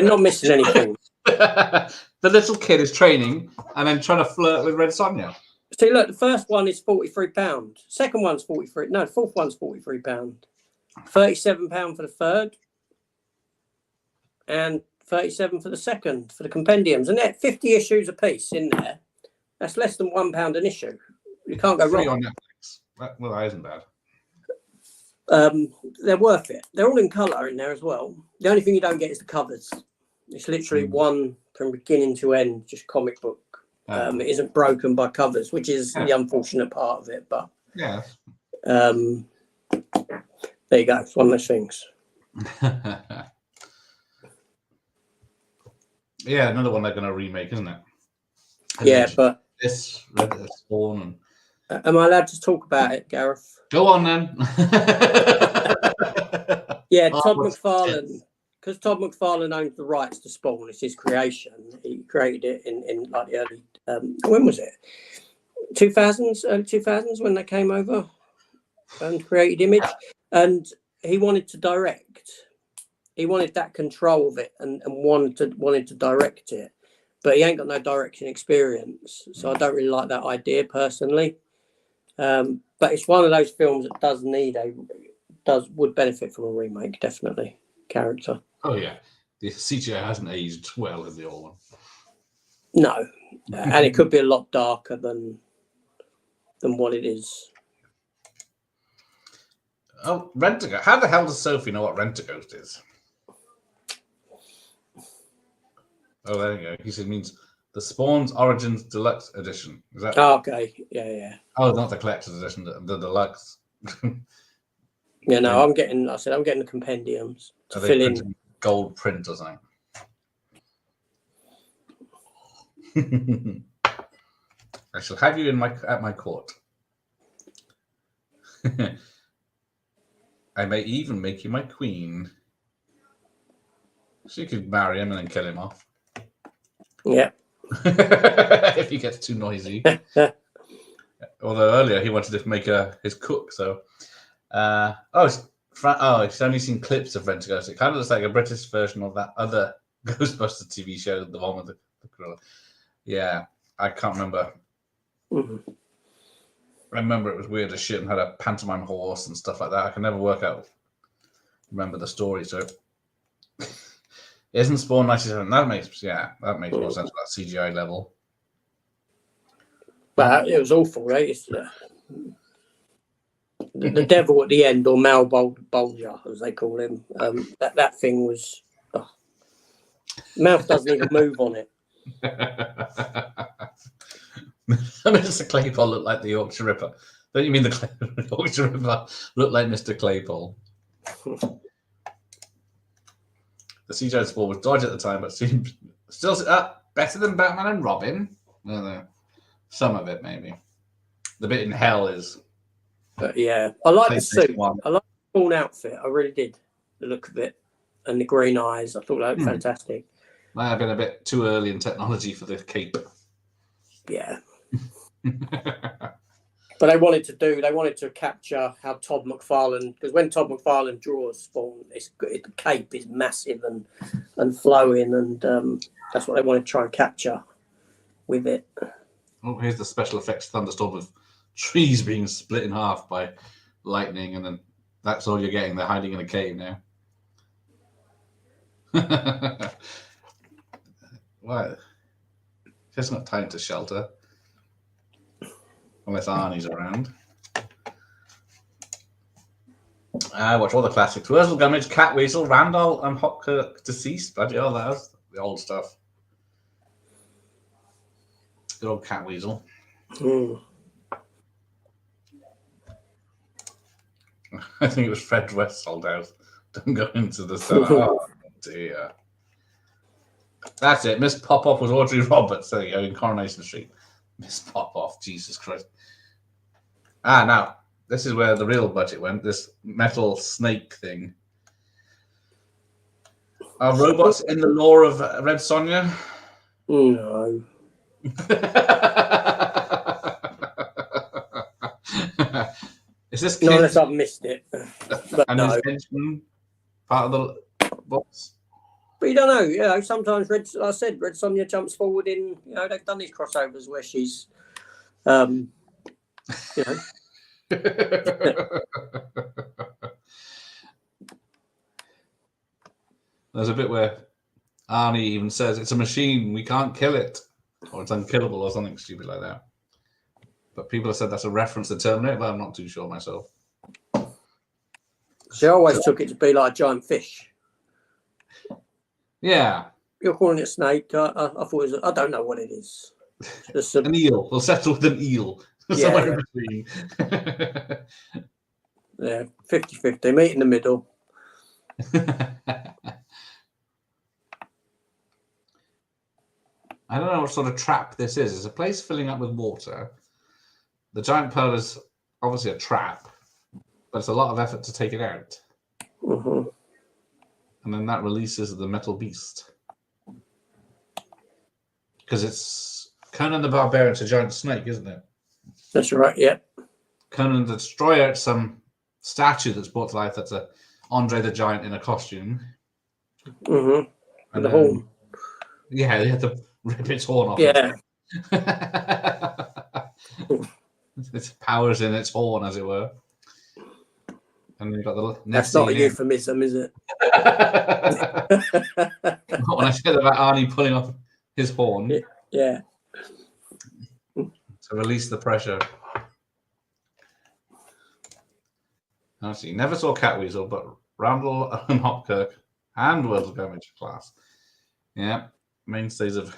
not missing anything. The little kid is training and then trying to flirt with Red Sonja. See, look, the first one is £43. Second one's 43. No, the fourth one's £43. £37 for the third, and 37 for the second for the compendiums. And they're 50 issues a piece in there. That's less than £1 an issue. You can't go wrong. On Netflix. Well, that isn't bad. They're worth it. They're all in colour in there as well. The only thing you don't get is the covers. It's literally one from beginning to end, just comic book. It isn't broken by covers, which is the unfortunate part of it. But yeah, there you go. It's one of those things. Yeah, another one they're going to remake, isn't it? Yeah, but this Red Spawn. Am I allowed to talk about it, Gareth? Go on then. Yeah, Todd McFarlane. Because Todd McFarlane owns the rights to Spawn, it's his creation. He created it in like the early, when was it? 2000s, early 2000s when they came over and created Image. And he wanted to direct. He wanted that control of it and wanted to direct it. But he ain't got no direction experience. So I don't really like that idea personally. But it's one of those films that would benefit from a remake, definitely. Character. Oh yeah, the CGI hasn't aged well in the old one. No, and it could be a lot darker than what it is. Oh, Rent-A-Ghost. How the hell does Sophie know what Rent-A-Ghost is? Oh, there you go. He said it means the Spawn's Origins Deluxe Edition. Is that? Oh, okay, yeah. Oh, not the collector's edition, the deluxe. Yeah, no, I'm getting the compendiums to fill in. Gold print or something. I shall have you at my court. I may even make you my queen. She could marry him and then kill him off. Yeah. If he gets too noisy. Although earlier he wanted to make his cook. So, he's only seen clips of Rent a Ghost. It kind of looks like a British version of that other Ghostbusters TV show, the one with the gorilla. Yeah, I can't remember. Mm-hmm. I remember it was weird as shit and had a pantomime horse and stuff like that. I can never remember the story. So, isn't Spawn 97? That makes more sense for that CGI level. But it was awful, right? It's, the devil at the end, or Bulger, as they call him. That thing was. Oh. Mouth doesn't even move on it. Mr. Claypole looked like the Yorkshire Ripper. Don't you mean the Yorkshire Ripper looked like Mr. Claypole? The CGI Spawn was dodgy at the time, but seemed still better than Batman and Robin. I don't know. Some of it, maybe. The bit in hell is. But yeah, I like the suit. I like the Spawn outfit. I really did. The look of it and the green eyes. I thought that was fantastic. Might have been a bit too early in technology for the cape. Yeah. But they wanted to capture how Todd McFarlane, because when Todd McFarlane draws Spawn, the cape is massive and flowing, and that's what they wanted to try and capture with it. Oh, here's the special effects thunderstorm of trees being split in half by lightning, and then that's all you're getting. They're hiding in a cave now. What? He hasn't got time to shelter. Unless Arnie's around. I watch all the classics. Wurzel Gummidge, Catweasel, Randall, and Hopkirk Deceased. Bloody hell, that was the old stuff. Good old Catweasel. I think it was Fred West sold out. Don't go into the cellar. Oh, dear. That's it. Miss Popoff was Audrey Roberts. There you go, in Coronation Street. Miss Popoff, Jesus Christ. Now, this is where the real budget went, this metal snake thing. Are robots in the lore of Red Sonja? No. Is this not unless I've missed it. But and no. is henchman part of the box? But you don't know, sometimes Red Sonja jumps forward in, they've done these crossovers where she's, There's a bit where Arnie even says, it's a machine, we can't kill it. Or it's unkillable or something stupid like that. But people have said that's a reference to Terminator, but I'm not too sure myself. She always took it to be like a giant fish. Yeah. You're calling it a snake. I thought it was, I don't know what it is. Just an eel. We'll settle with an eel. Somewhere in between. Yeah, 50-50. Meet in the middle. I don't know what sort of trap this is. It's a place filling up with water. The giant pearl is obviously a trap, but it's a lot of effort to take it out. Mm-hmm. And then that releases the metal beast. Because it's Conan the Barbarian, it's a giant snake, isn't it? That's right, yeah. Conan the Destroyer, it's some statue that's brought to life. That's a Andre the Giant in a costume. Mm-hmm. And the horn. Yeah, they had to rip its horn off. Yeah. Its powers in its horn, as it were. And you've got the That's not a euphemism, is it? When I said about Arnie pulling off his horn. Yeah. To release the pressure. Actually, never saw Catweasel, but Randall and Hopkirk and Wurzel Gummidge class. Yeah, mainstays of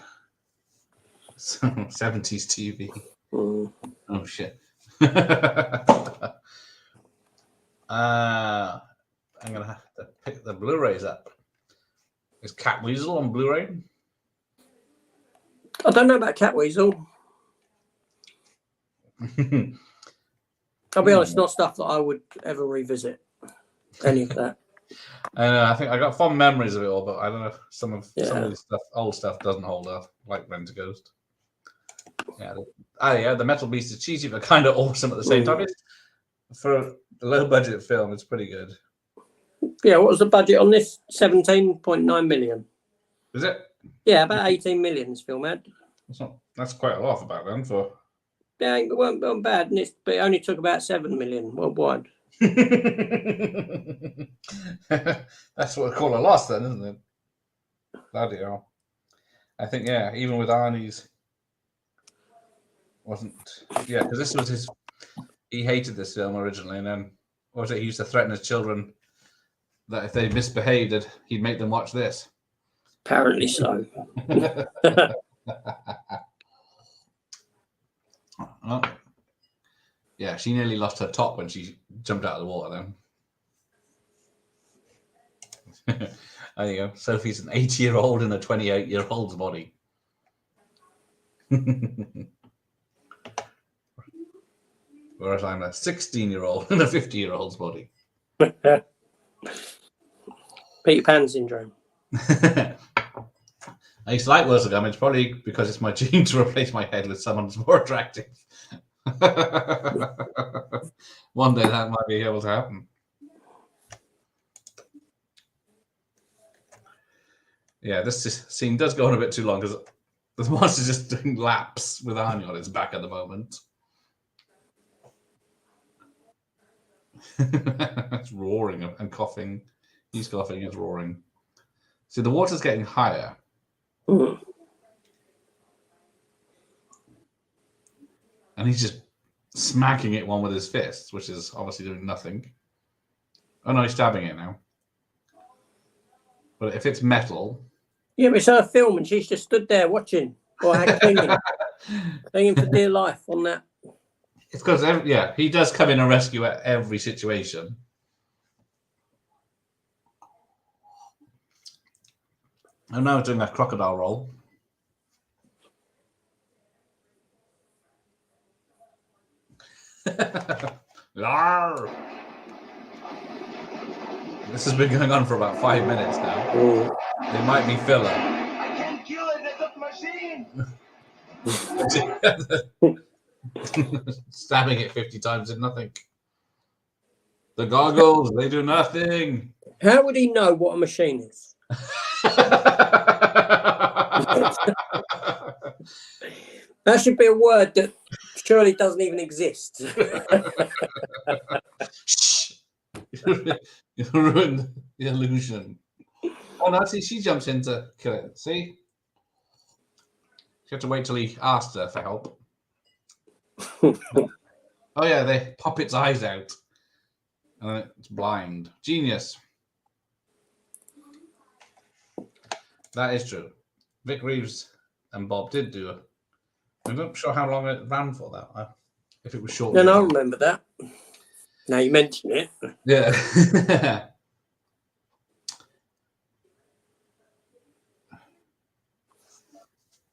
70s TV. Mm. Oh, shit. I'm going to have to pick the Blu-rays up. Is Catweasel on Blu-ray? I don't know about Catweasel. I'll be honest, not stuff that I would ever revisit. Any of that. I think I got fond memories of it all, but I don't know if some of the stuff, old stuff, doesn't hold up, like Rent a Ghost. Yeah, yeah, the Metal Beast is cheesy but kind of awesome at the same time. For a low budget film, it's pretty good. Yeah, what was the budget on this? 17.9 million. Is it? Yeah, about 18 million this film had. That's quite a lot for back then. For Yeah, it wasn't bad, but it only took about 7 million worldwide. That's what we call a loss, then, isn't it? Bloody hell. I think, yeah, even with Arnie's, because this was his. He hated this film originally, and then what was it? He used to threaten his children that if they misbehaved, he'd make them watch this. Apparently so. Well, yeah, she nearly lost her top when she jumped out of the water then. There you go. Sophie's an 80-year-old in a 28-year-old's body. Whereas I'm a 16-year-old in a 50-year-old's body. Peter Pan syndrome. I used to like Wheels of Gum. It's probably because it's my gene to replace my head with someone who's more attractive. One day that might be able to happen. Yeah, this scene does go on a bit too long because the monster's just doing laps with Arnie on its back at the moment. It's roaring and coughing. He's coughing, he's roaring. See, the water's getting higher. Mm. And he's just smacking it one with his fists, which is obviously doing nothing. Oh no, he's stabbing it now. But if it's metal... Yeah, but it's her film and she's just stood there watching. Or clinging for dear life on that. It's because, he does come in and rescue at every situation. I'm now doing that crocodile roll. Yarr! This has been going on for about 5 minutes now. Mm. It might be filler. I can't kill it, it's a machine. Stabbing it 50 times did nothing. The goggles, they do nothing. How would he know what a machine is? That should be a word that surely doesn't even exist. Shh. You ruined the illusion. Oh no, see, she jumps in to kill it. See? She had to wait till he asked her for help. Oh yeah, they pop its eyes out. And it's blind. Genius. That is true. Vic Reeves and Bob did do it. I'm not sure how long it ran for that. If it was short. No, I remember that. Now you mention it. Yeah.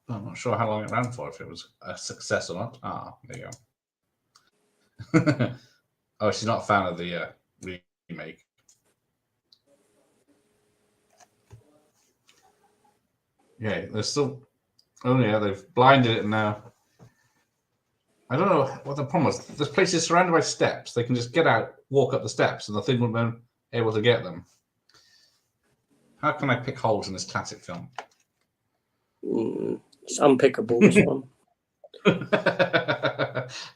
I'm not sure how long it ran for, if it was a success or not. Ah, there you go. Oh, she's not a fan of the remake. Yeah, there's still... Oh, yeah, they've blinded it now. I don't know what the problem was. This place is surrounded by steps. They can just get out, walk up the steps, and the thing wouldn't be able to get them. How can I pick holes in this classic film? It's unpickable, this one.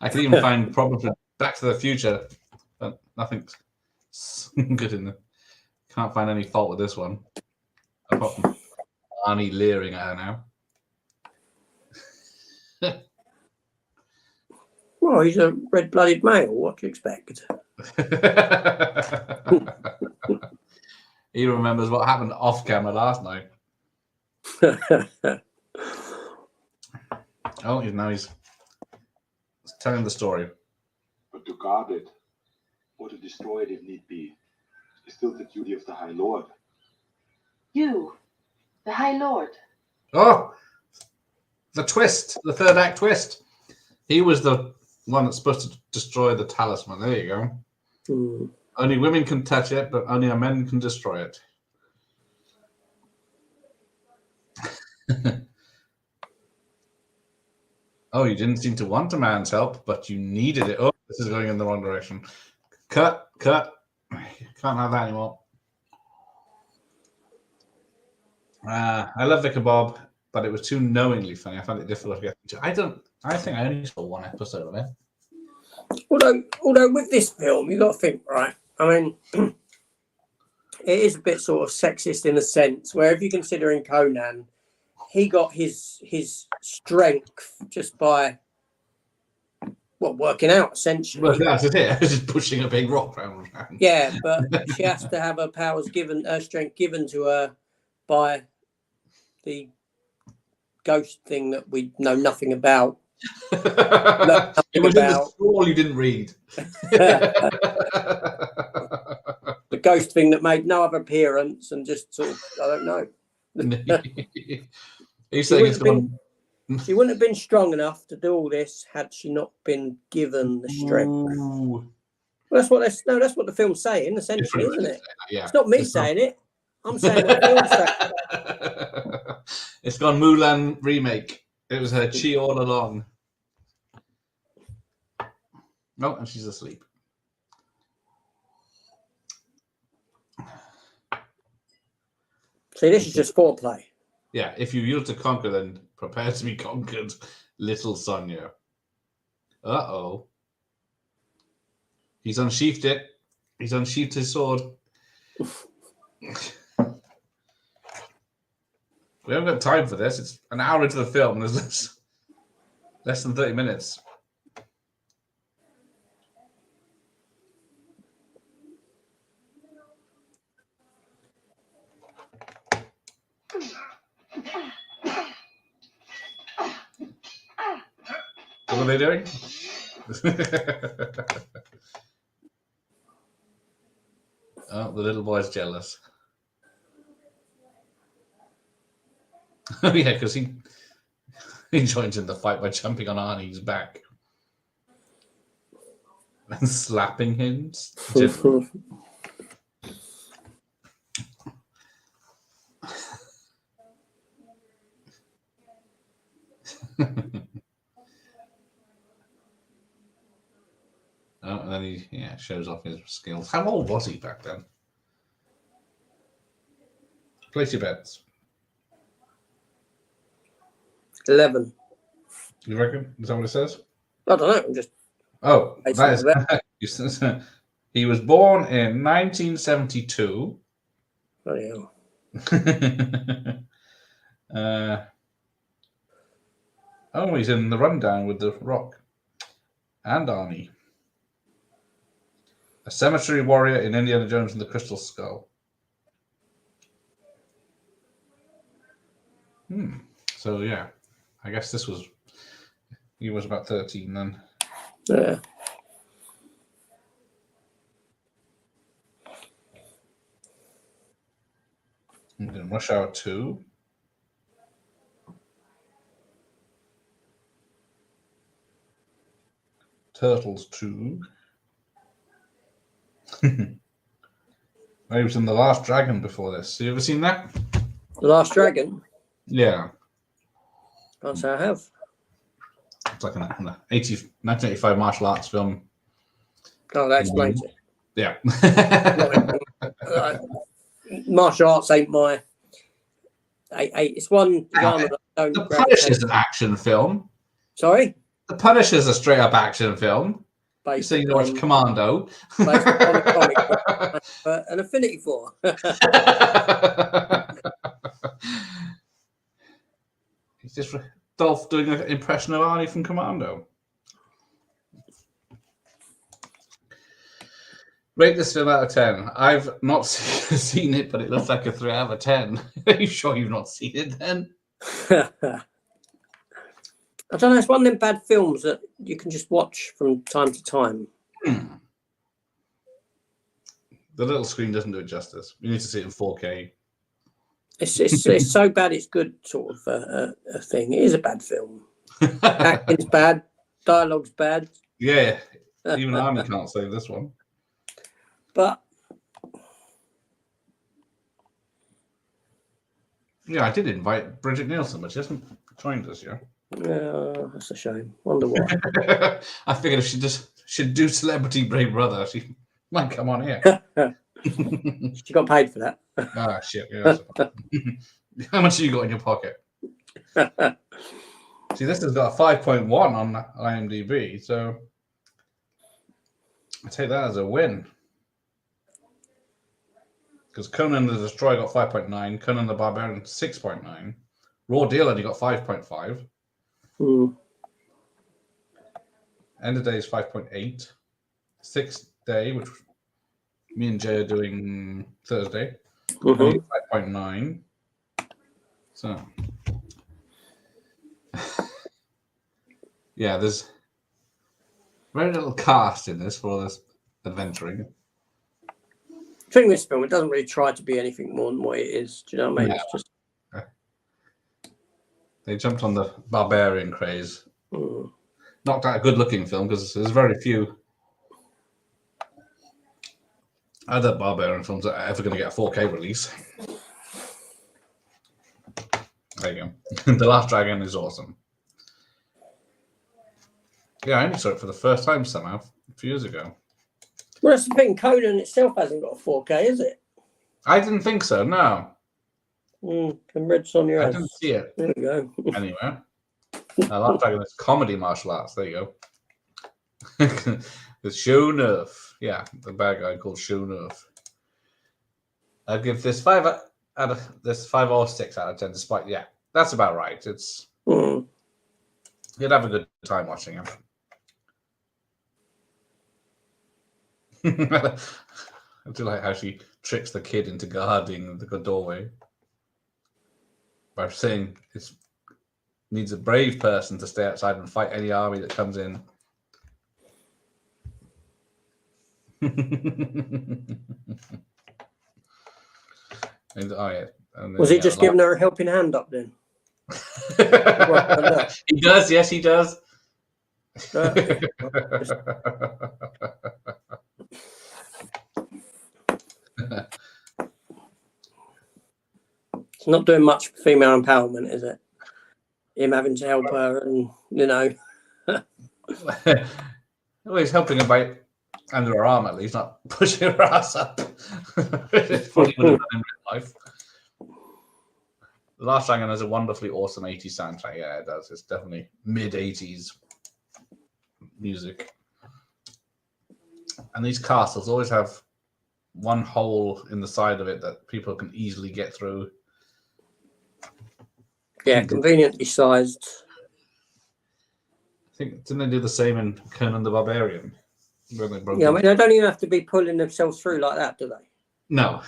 I can even find problems with Back to the Future, but nothing's good in there. Can't find any fault with this one. Apart from Arnie leering at her now. Well, he's a red-blooded male. What do you expect? He remembers what happened off camera last night. Oh, he's telling the story. But to guard it, or to destroy it if need be, is still the duty of the High Lord. You, the High Lord. Oh, the twist, the third act twist. He was the one that's supposed to destroy the talisman. There you go. Mm. Only women can touch it, but only our men can destroy it. Oh, you didn't seem to want a man's help, but you needed it. Oh, this is going in the wrong direction. Cut. Can't have that anymore. I love the kebab, but it was too knowingly funny. I found it difficult to get into. I think I only saw one episode of it. Although with this film, you got to think, right? I mean, it is a bit sort of sexist in a sense, where if you're considering Conan, he got his strength just by working out essentially. Well, that's it. Just pushing a big rock around. Yeah, but she has to have her strength given to her by the ghost thing that we know nothing about. It was in the scroll you didn't read. The ghost thing that made no other appearance and just sort of, I don't know. She wouldn't have been strong enough to do all this had she not been given the strength. Ooh. Well, that's what the film's saying, essentially, isn't it? Yeah. It's not me saying it. I'm saying what the film's saying. It's gone Mulan remake. It was her chi all along. No, and she's asleep. See, this is just foreplay. Yeah, if you yield to conquer, then prepare to be conquered, little Sonja. Uh-oh. He's unsheathed it. He's unsheathed his sword. We haven't got time for this. It's an hour into the film. There's less than 30 minutes. What are they doing? Oh, the little boy's jealous. Oh yeah, because he joins in the fight by jumping on Arnie's back and slapping him. Oh, and then he shows off his skills. How old was he back then? Place your bets. 11. You reckon? Is that what it says? I don't know. I'm just. Oh, that is. He was born in 1972. Bloody hell. He's in the rundown with The Rock and Arnie. A cemetery warrior in Indiana Jones and the Crystal Skull. So yeah, I guess he was about 13 then. Yeah. And then Rush Hour 2. Turtles 2. He was in The Last Dragon before this. Have you ever seen that? The Last Dragon? Yeah. Can't say I have. It's like an 1985 martial arts film. Oh, that explains it. Yeah. Martial arts ain't my. It's one genre that I don't. The Punisher's an action film. Sorry? The Punisher's a straight up action film. So you watch Commando. Based on a comic book, an affinity for. He's just Dolph doing an impression of Arnie from Commando. Rate this film out of 10. I've not seen it, but it looks like a 3 out of 10. Are you sure you've not seen it then? I don't know. It's one of them bad films that you can just watch from time to time. The little screen doesn't do it justice. You need to see it in 4K. It's so bad it's good sort of a thing. It is a bad film. Acting's bad. Dialogue's bad. Yeah. Even Arnie can't say this one. But yeah, I did invite Bridget Nielsen, but she hasn't joined us yet. Oh, that's a shame. Wonder why. I figured if she'd do Celebrity Big Brother, she might come on here. She got paid for that. Ah, shit. Yeah, how much have you got in your pocket? See, this has got a 5.1 on IMDb, so I take that as a win. Because Conan the Destroyer got 5.9, Conan the Barbarian 6.9, Raw Deal only got 5.5. End of Day is 5.8. Sixth Day, which me and Jay are doing Thursday, 5.9. So, yeah, there's very little cast in this for all this adventuring. I think this film, it doesn't really try to be anything more than what it is. Do you know what I mean? Yeah. It's just they jumped on the barbarian craze. Not that a good-looking film because there's very few other barbarian films that are ever going to get a 4K release. There you go. The Last Dragon is awesome. Yeah, I only saw it for the first time somehow a few years ago. Well, that's the thing. Conan itself hasn't got a 4K, is it? I didn't think so. No, And Red Sonja I has. didn't see it There we go. anywhere. Last Dragon is comedy martial arts. There you go. The Show Nerf. Yeah, the bad guy called Show Nerf. I'll give this 5 or 6 out of 10. Despite, yeah, that's about right. It's you'd have a good time watching him. I do like how she tricks the kid into guarding the doorway by saying it needs a brave person to stay outside and fight any army that comes in. And, Was he just giving her a helping hand up then? He does, yes, he does. It's not doing much for female empowerment, is it? Him having to help her, and you know. Well, he's helping her by under her arm at least, not pushing her ass up. It's probably would have done in real life. The Last Dragon has a wonderfully awesome 80s soundtrack. Yeah, it does. It's definitely mid-80s music. And these castles always have one hole in the side of it that people can easily get through. Yeah, conveniently sized. I think, didn't they do the same in Conan the Barbarian? When they broke Yeah, I mean, they don't even have to be pulling themselves through like that, do they? No.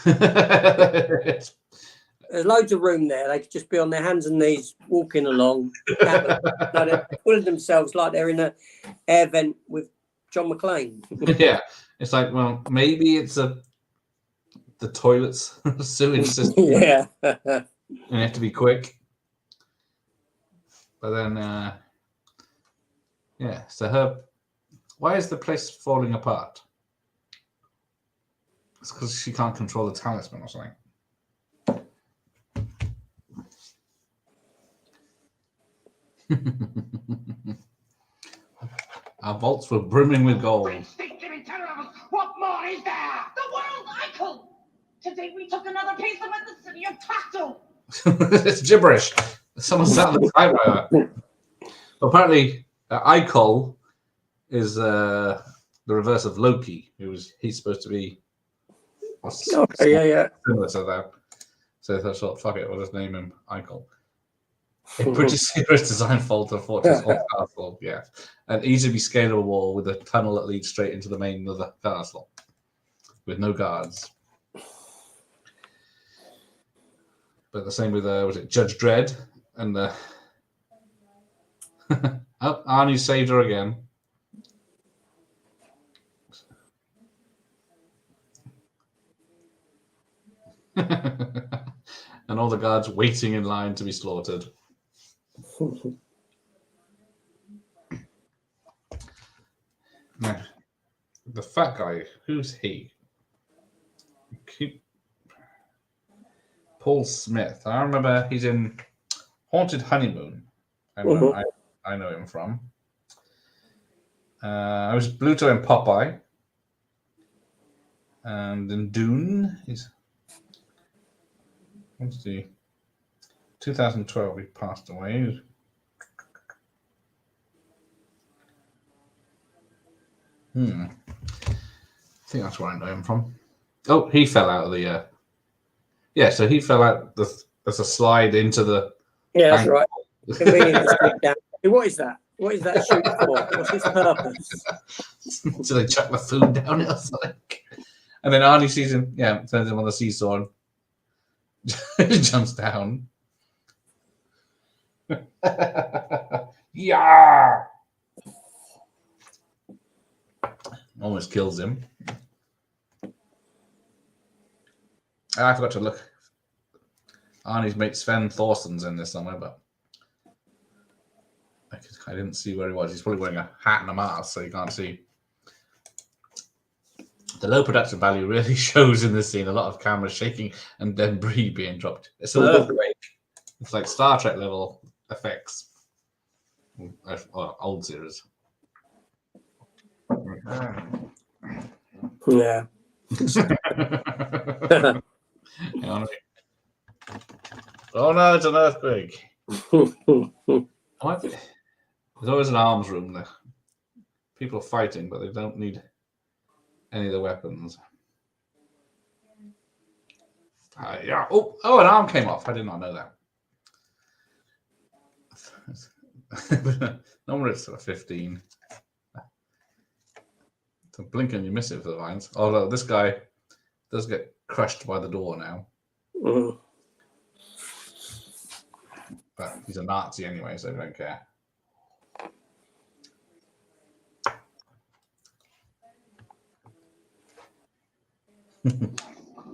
There's loads of room there. They could just be on their hands and knees walking along. They're pulling themselves like they're in an air vent with John McClane. Yeah. It's like, well, maybe it's the toilets sewage system. Yeah. You have to be quick. But then, yeah. So why is the place falling apart? It's because she can't control the talisman or something. Our vaults were brimming with gold. What more is there? The world icon! Today we took another piece of it, the city of Tactile. It's gibberish. Someone sat on the typewriter. Apparently, Icol is the reverse of Loki. He's supposed to be Okay, yeah. similar to that. So they thought, fuck it, we'll just name him Icol. A pretty serious design fault of Fortress or Castle, yeah. An easily scalable wall with a tunnel that leads straight into the main of the castle with no guards. But the same with was it Judge Dredd and Arnie saved her again. And all the guards waiting in line to be slaughtered. Now, the fat guy, who's he? Paul Smith. I remember he's in Haunted Honeymoon. And I know him from. I was Bluto in Popeye. And in Dune, he's 2012 he passed away. I think that's where I know him from. Oh, he fell out of the so he fell out. There's a slide into the Yeah, bank. that's right. Convenient to stick down. What is that? What is that shoot for? What's its purpose? So they chuck the food down it or something. And then Arnie sees him, turns him on the seesaw and jumps down. Yeah! Almost kills him. I forgot to look. Arnie's mate Sven Thorsten's in this somewhere, but I didn't see where he was. He's probably wearing a hat and a mask, so you can't see. The low production value really shows in this scene. A lot of cameras shaking and debris being dropped. It's an earthquake. It's like Star Trek level effects. Old series. Yeah. Oh no, it's an earthquake. There's always an arms room there. People are fighting, but they don't need any of the weapons. Yeah. Oh, an arm came off. I did not know that. Normally it's 15. So blink and you miss it for the vines. Although this guy does get crushed by the door now. But he's a Nazi anyway, so I don't care.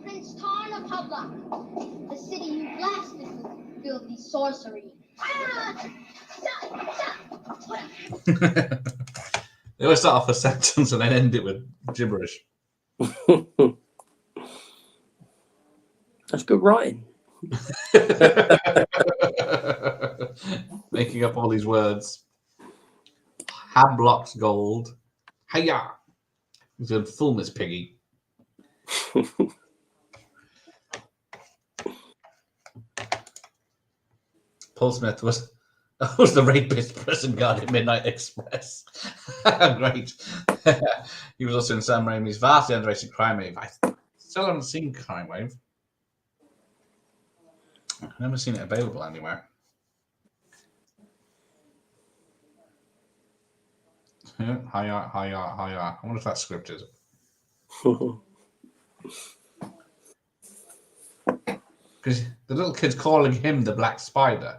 Prince Tarn of Hublock, the city you blasted with filthy sorcery. They always start off a sentence and then end it with gibberish. That's good writing. Making up all these words. Hablock's gold. Hiya! He's a full Miss Piggy. Paul Smith was the rapist prison guard in Midnight Express. Great. He was also in Sam Raimi's vastly underrated Crime Wave. I still haven't seen Crime Wave. I've never seen it available anywhere. Hiya. I wonder if that's scripted. Because the little kid's calling him the Black Spider.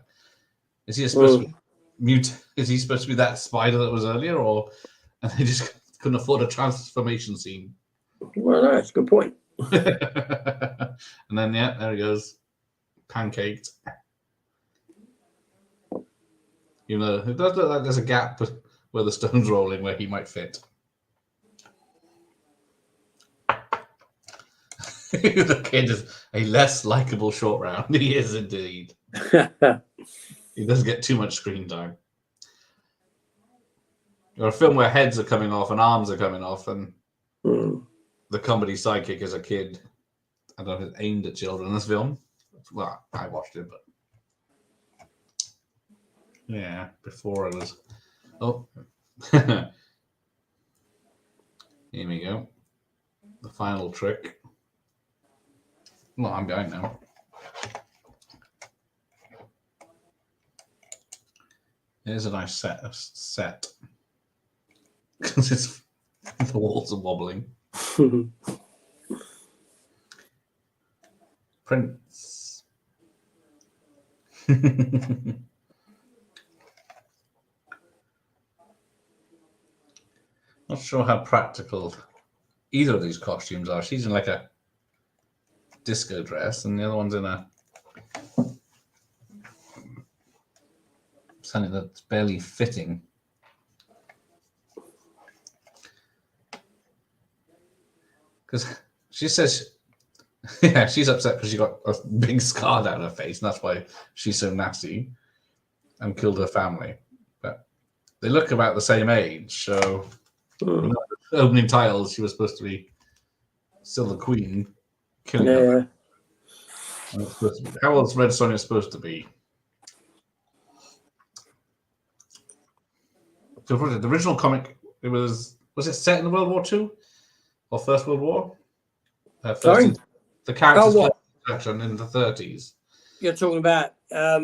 Is he supposed to be mute? Is he supposed to be that spider that was earlier, or and they just couldn't afford a transformation scene? Well, that's a good point. And then there he goes, pancaked. You know, it does look like there's a gap where the stone's rolling where he might fit. The kid is a less likable short round. He is indeed. He does get too much screen time. You're a film where heads are coming off and arms are coming off, and the comedy sidekick is a kid. I don't know if it's aimed at children in this film. Well, I watched it, but yeah, before I was. Oh, here we go. The final trick. Well, I'm behind now. Here's a nice set. Because it's the walls are wobbling. Prince. Not sure how practical either of these costumes are. She's in like a disco dress, and the other one's in a something that's barely fitting. Because she says, yeah, she's upset because she got a big scar down her face, and that's why she's so nasty and killed her family. But they look about the same age. So, Mm. the opening titles, she was supposed to be still the queen, killing Yeah. her. How old's Red Sonja supposed to be? So, the original comic, it was it set in World War II or First World War? Sorry? The character's what? introduction in the 30s. You're talking about. I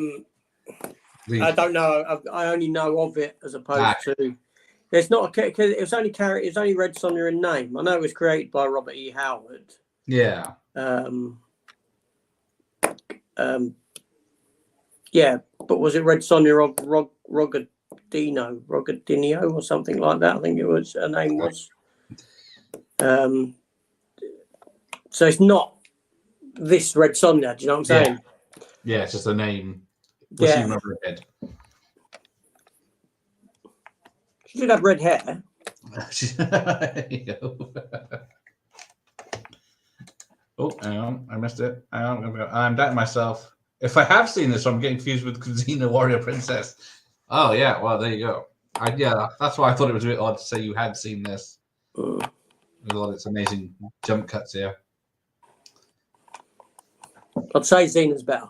don't know. I only know of it as opposed to. It's not a. It was only It was only Red Sonja in name. I know it was created by Robert E. Howard. Yeah. Yeah, but was it Red Sonja of Rogadinho or something like that? I think it was. Her name was. So it's not this Red Sonja. Do you know what I'm saying? Yeah, it's just a name. Yeah. She remember her head. She did have red hair. Oh, hang on. I missed it. I'm doubting myself. If I have seen this, I'm getting confused with Xena Warrior Princess. Oh, yeah. Well, there you go. That's why I thought it was a bit odd to say you had seen this. With all its amazing jump cuts here. I'd say Xena's better.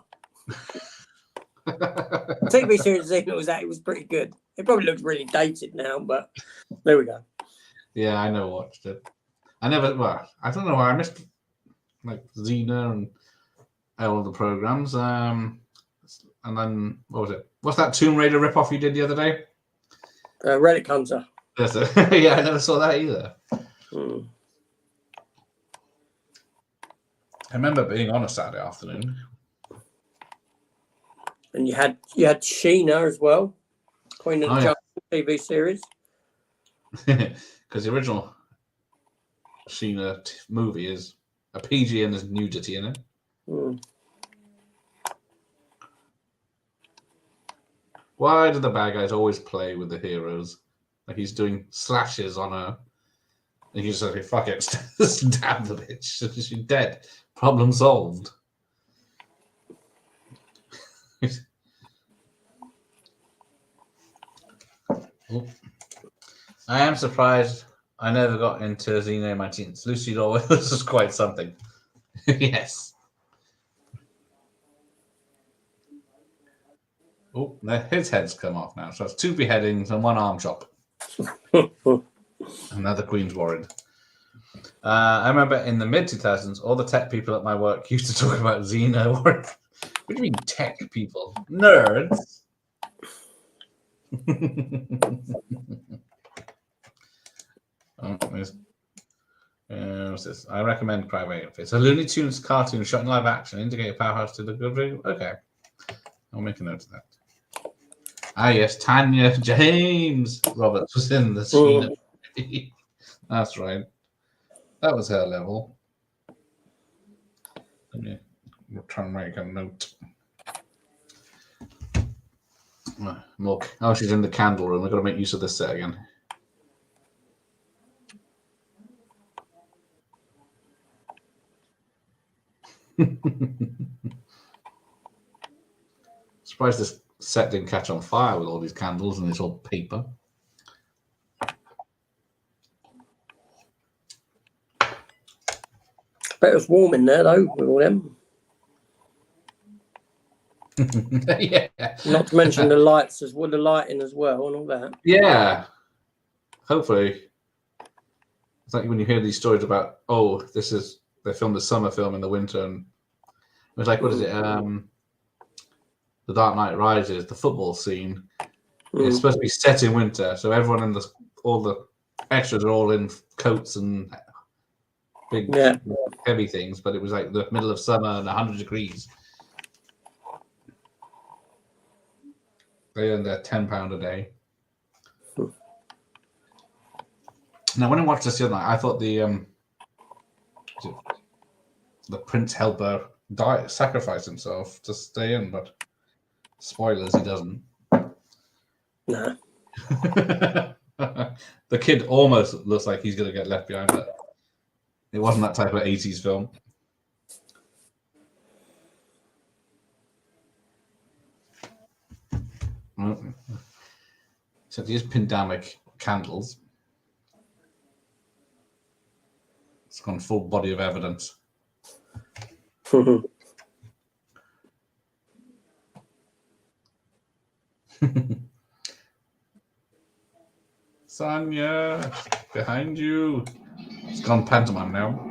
The TV series Xena was at, it was pretty good. It probably looks really dated now, but there we go. Yeah, I never watched it. I don't know why I missed like Xena and all the programs. And then what was it? What's that Tomb Raider ripoff you did the other day? Relic Hunter. Yeah, I never saw that either. I remember being on a Saturday afternoon. And you had Sheena as well, Queen of the Jungle TV series. Because the original Sheena movie is a PG and there's nudity in it. Why do the bad guys always play with the heroes? Like he's doing slashes on her. And he's just like, fuck it, stab the bitch. She's dead. Problem solved. I am surprised I never got into Xena in my teens. Lucy Law was quite something. Yes. Oh, his head's come off now. So it's 2 beheadings and 1 arm chop. Another Queen's Warren. I remember in the mid-2000s, all the tech people at my work used to talk about Xena. What do you mean tech people? Nerds. What's this? I recommend Crybaby. It's a Looney Tunes cartoon shot in live action. Indicate a powerhouse to the good video. Okay. I'll make a note of that. Yes, Tanya James Roberts was in the Xena. That's right. That was her level. We'll try and make a note. Look. Oh, she's in the candle room. We've got to make use of this set again. Surprised this set didn't catch on fire with all these candles and it's all paper. Bet it was warm in there though with all them. Yeah. Not to mention the lights as well, the lighting as well, and all that. Yeah. Hopefully, it's like when you hear these stories about, they filmed a summer film in the winter, and it was like, what is it? The Dark Knight Rises, the football scene. It's supposed to be set in winter, so everyone in all the extras are all in coats and big, heavy things. But it was like the middle of summer and 100 degrees. They earned their £10 a day. Now, when I watched this the other night, I thought the prince helper sacrificed himself to stay in, but spoilers, he doesn't. No. The kid almost looks like he's going to get left behind, but it wasn't that type of 80s film. Except these pandemic candles. It's gone full body of evidence. Sonja, behind you. It's gone pantomime now.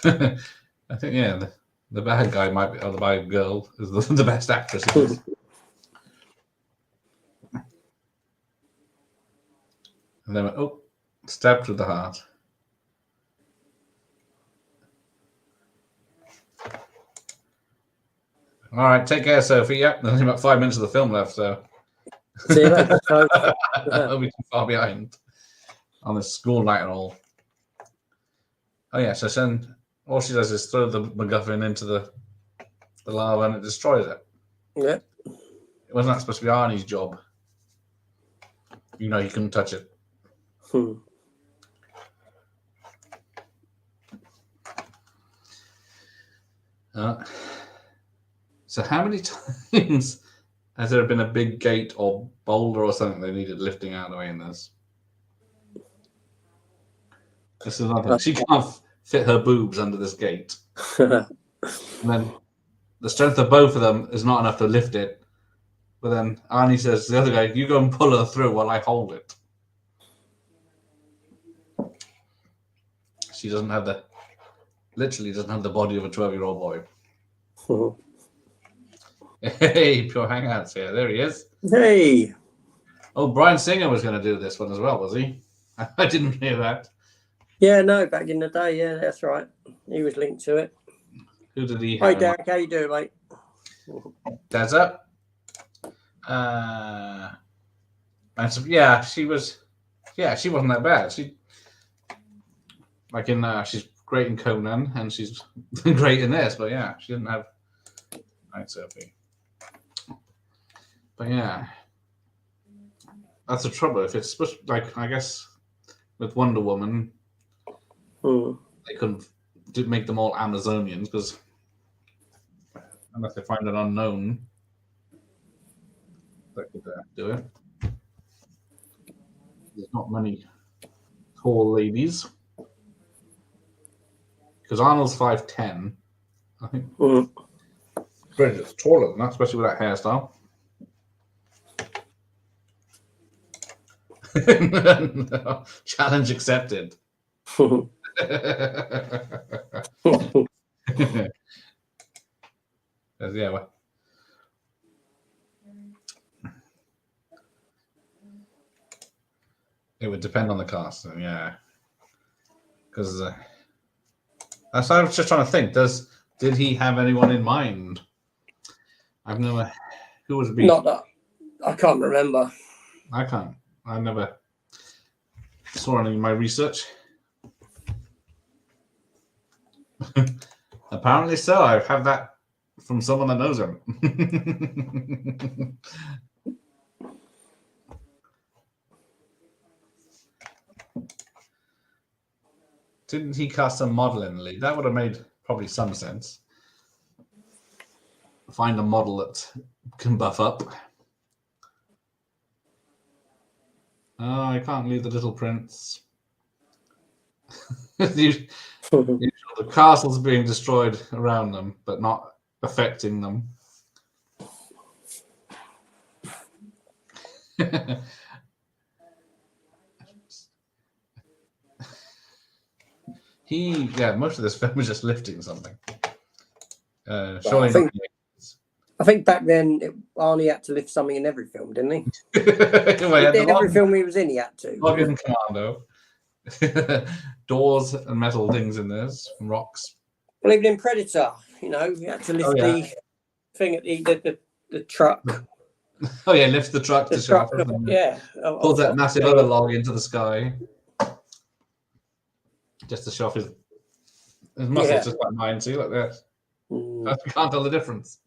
I think, yeah, the bad guy might be, or the bad girl is the best actress in this. And then, oh, stabbed through the heart. All right, take care, Sophie. Yep, there's only about 5 minutes of the film left, so See you later. I'll be too far behind on this school night and all. Oh yeah, so then all she does is throw the MacGuffin into the lava and it destroys it. Yeah. It wasn't that supposed to be Arnie's job. You know, he couldn't touch it. So how many times has there been a big gate or boulder or something they needed lifting out of the way in this? This is another thing. She can't fit her boobs under this gate. And then the strength of both of them is not enough to lift it. But then Arnie says to the other guy, you go and pull her through while I hold it. She doesn't have literally doesn't have the body of a 12-year-old boy. Hey, pure hangouts here. There he is. Hey. Oh, Bryan Singer was going to do this one as well, was he? I didn't hear that. Yeah, no, back in the day, yeah, that's right. He was linked to it. Who did he have? Hey, Derek, how you doing, mate? Dad's up. And so, yeah, she wasn't that bad. She's great in Conan, and she's great in this, but yeah, she didn't have. Right, Sophie. But yeah, that's the trouble. If it's supposed to, like, I guess with Wonder Woman, they couldn't make them all Amazonians because unless they find an unknown that could do it. There's not many tall ladies because Arnold's 5'10", I think. Bridget's taller than that, especially with that hairstyle. No, challenge accepted. Yeah, well. It would depend on the cast, yeah. Because that's what I was just trying to think. Did he have anyone in mind? I've never. Who was being? Not that. I can't remember. I can't. I never saw any in my research. Apparently so. I've had that from someone that knows him. Didn't he cast a model in the league? That would have made probably some sense. Find a model that can buff up. Oh, I can't leave the Little Prince. The castle's being destroyed around them, but not affecting them. Most of this film is just lifting something. I think back then Arnie had to lift something in every film, didn't he? Every film he was in, he had to. Login Commando. Doors and metal things in there, and rocks. Well, even in Predator, he had to lift the thing at the truck. Oh yeah, lifts the truck to show off. Yeah. Pulls that massive other log into the sky. Just to show off his muscles, just like mine, see, like that. I can't tell the difference.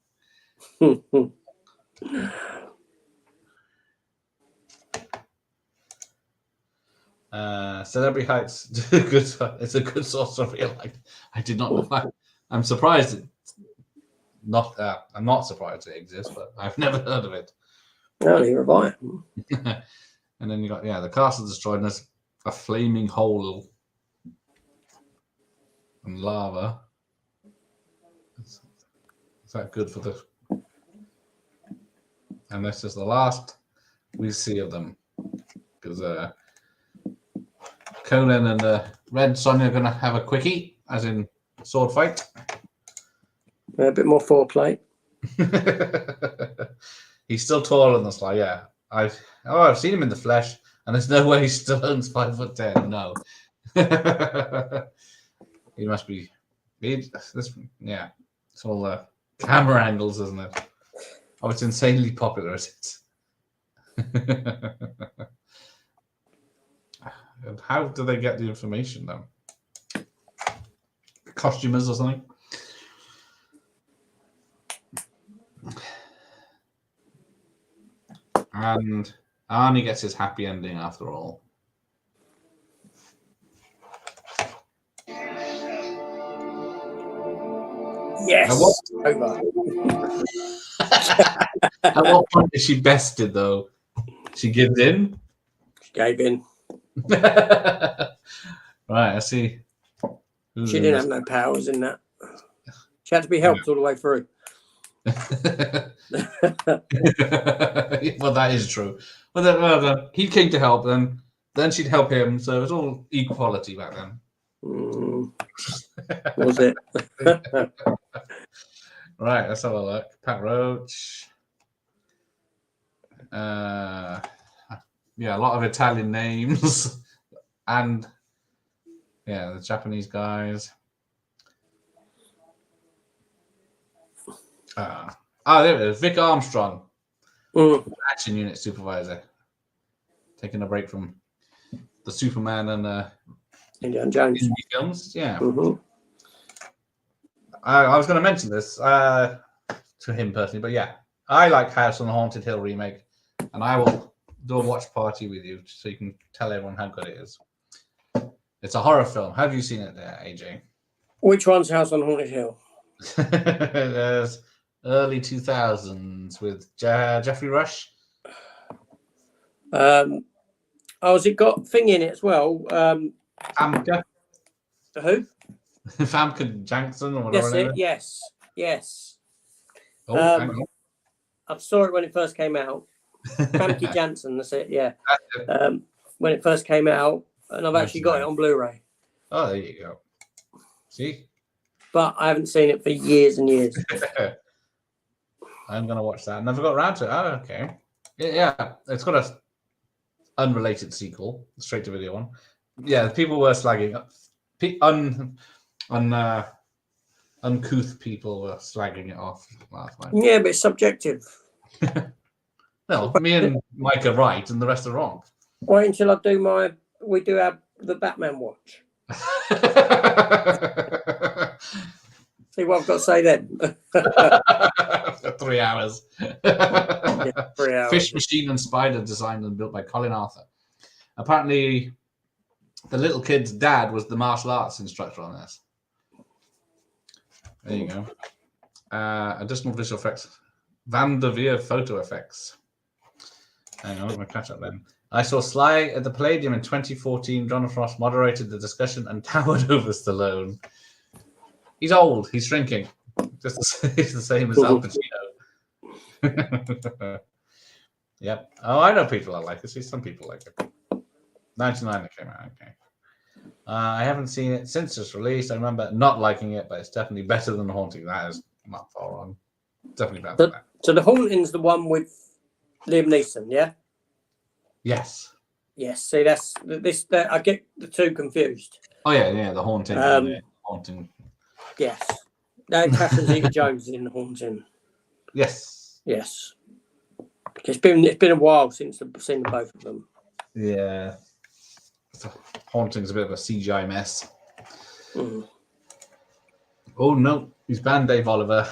Celebrity Heights, good. It's a good source of real life. I did not know. I'm surprised. I'm not surprised it exists, but I've never heard of it. No, you're right. And then you got the castle destroyed, and there's a flaming hole and lava. Is that good for the? And this is the last we see of them, because Conan and Red Sonja are going to have a quickie, as in sword fight. A bit more foreplay. He's still taller than the Sly. Yeah, I've seen him in the flesh, and there's no way he still owns 5'10". No, he must be. It's all camera angles, isn't it? Oh, it's insanely popular, is it? And how do they get the information though? Costumers or something? And Arnie gets his happy ending after all. Yes. Over. At what point is she bested though? She gives in? She gave in. Right, I see. She didn't have no powers in that. She had to be helped all the way through. Well, that is true. Well, he came to help, then she'd help him, so it was all equality back then. Was it? Right, let's have a look. Pat Roach. A lot of Italian names. And the Japanese guys. There it is. Vic Armstrong, action unit supervisor, taking a break from the Superman and Indiana Jones films. Yeah. Mm-hmm. I was going to mention this to him personally, but yeah, I like House on the Haunted Hill remake, and I will do a watch party with you so you can tell everyone how good it is. It's a horror film. Have you seen it there, AJ? Which one's House on Haunted Hill? There's early 2000s with Jeffrey Rush. Has it got Thing in it as well? Famke. Who? Famke Jackson or whatever. Yes. Oh, hang on. I saw it when it first came out. Famke Janssen, that's it, yeah. When it first came out, and I've actually got it on Blu-ray. Oh, there you go. See? But I haven't seen it for years and years. I'm going to watch that. Never got around to it. Oh, okay. Yeah, it's got a unrelated sequel, straight to video one. Yeah, people were slagging up. Uncouth people were slagging it off last night. Yeah, but it's subjective. Well, me and Mike are right, and the rest are wrong. Wait until we do the Batman watch. See what I've got to say then. 3 hours. 3 hours. Fish Machine and Spider, designed and built by Colin Arthur. Apparently, the little kid's dad was the martial arts instructor on this. There you go. Additional visual effects. Van der Veer photo effects. Hang on, let me catch up then. I saw Sly at the Palladium in 2014. John Frost moderated the discussion and towered over Stallone. He's old. He's shrinking. He's the same as Al Pacino. Yep. Oh, I know people that like it. See, some people like it. 99 it came out. Okay. I haven't seen it since its release. I remember not liking it, but it's definitely better than The Haunting. That is not far wrong. Definitely better than that. So The Haunting's the one with Liam Neeson, yeah? Yes. Yes. See, that's this. I get the two confused. Oh yeah, The Haunting. Haunting. Yes. No, Catherine Zeta-Jones is in The Haunting. Yes. Yes. It's been a while since I've seen the both of them. Yeah. Haunting's a bit of a CGI mess. Mm. Oh no, he's banned Dave Oliver.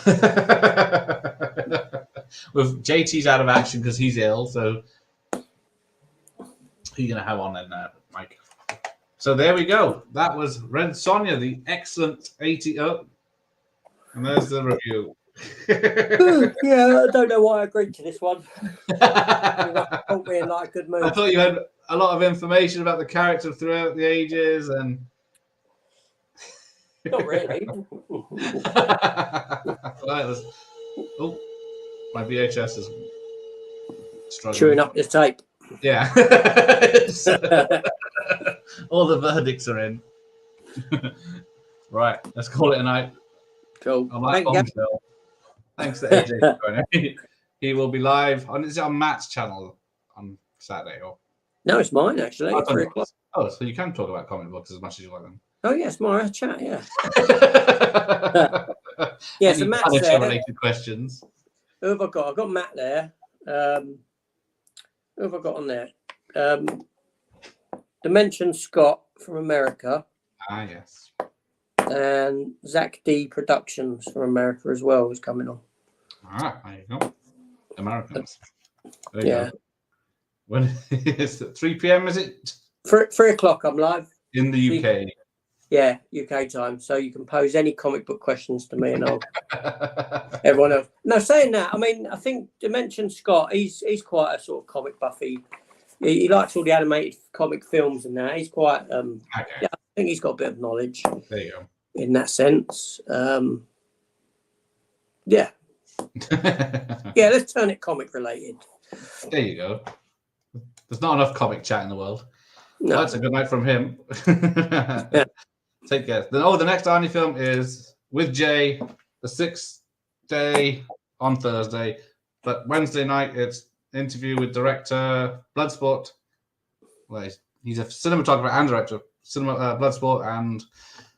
With JT's out of action because he's ill, so who are you gonna have on then, Mike? So there we go. That was Red Sonja, the excellent 80. Oh, and there's the review. Yeah, I don't know why I agreed to this one. Put me in like a good mood. I thought you had a lot of information about the character throughout the ages, and Not really. well, it was... Oh, my VHS is struggling. Chewing up the tape. Yeah. All the verdicts are in. Right, let's call it a night. Cool. On that bombshell. Thanks to AJ for joining. He will be live on, is it on Matt's channel on Saturday? Or No, it's mine actually. Oh, 3 o'clock. oh, so you can talk about comic books as much as you like them. Oh yes, my chat. Yeah. Yeah. So Any Matt's Punisher there. related questions. Who have I got? I've got Matt there. Who have I got on there? Dimension Scott from America. Ah, yes. And Zach D Productions from America as well is coming on. Ah, there you go. Americans. There you Yeah. go. When is it 3 p.m. is it? 3 o'clock I'm live. In the UK. Yeah, UK time. So you can pose any comic book questions to me and I'll everyone else. No, saying that, I mean, I think Dimension Scott, he's quite a sort of comic buffy. He likes all the animated comic films and that. He's quite Okay. yeah, I think he's got a bit of knowledge There you go. in that sense. Yeah. Yeah, let's turn it comic related. There you go. There's not enough comic chat in the world. No. Well, that's a good night from him. Yeah. Take care. Then, the next Arnie film is with Jay, the 6th day on Thursday. But Wednesday night, it's interview with director Bloodsport. Well, he's a cinematographer and director of Bloodsport and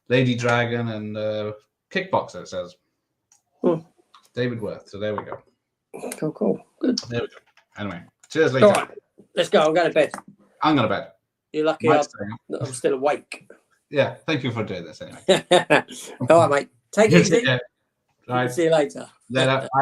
Lady Dragon and Kickboxer, it says. David Worth. So there we go. Cool. Good. There we go. Anyway, cheers later. All right, let's go. I'm going to bed. I'm going to bed. You're lucky Mike's staying up. I'm still awake. Yeah, thank you for doing this anyway. All right, mate. Take it easy. Yeah. Right. See you later. Later.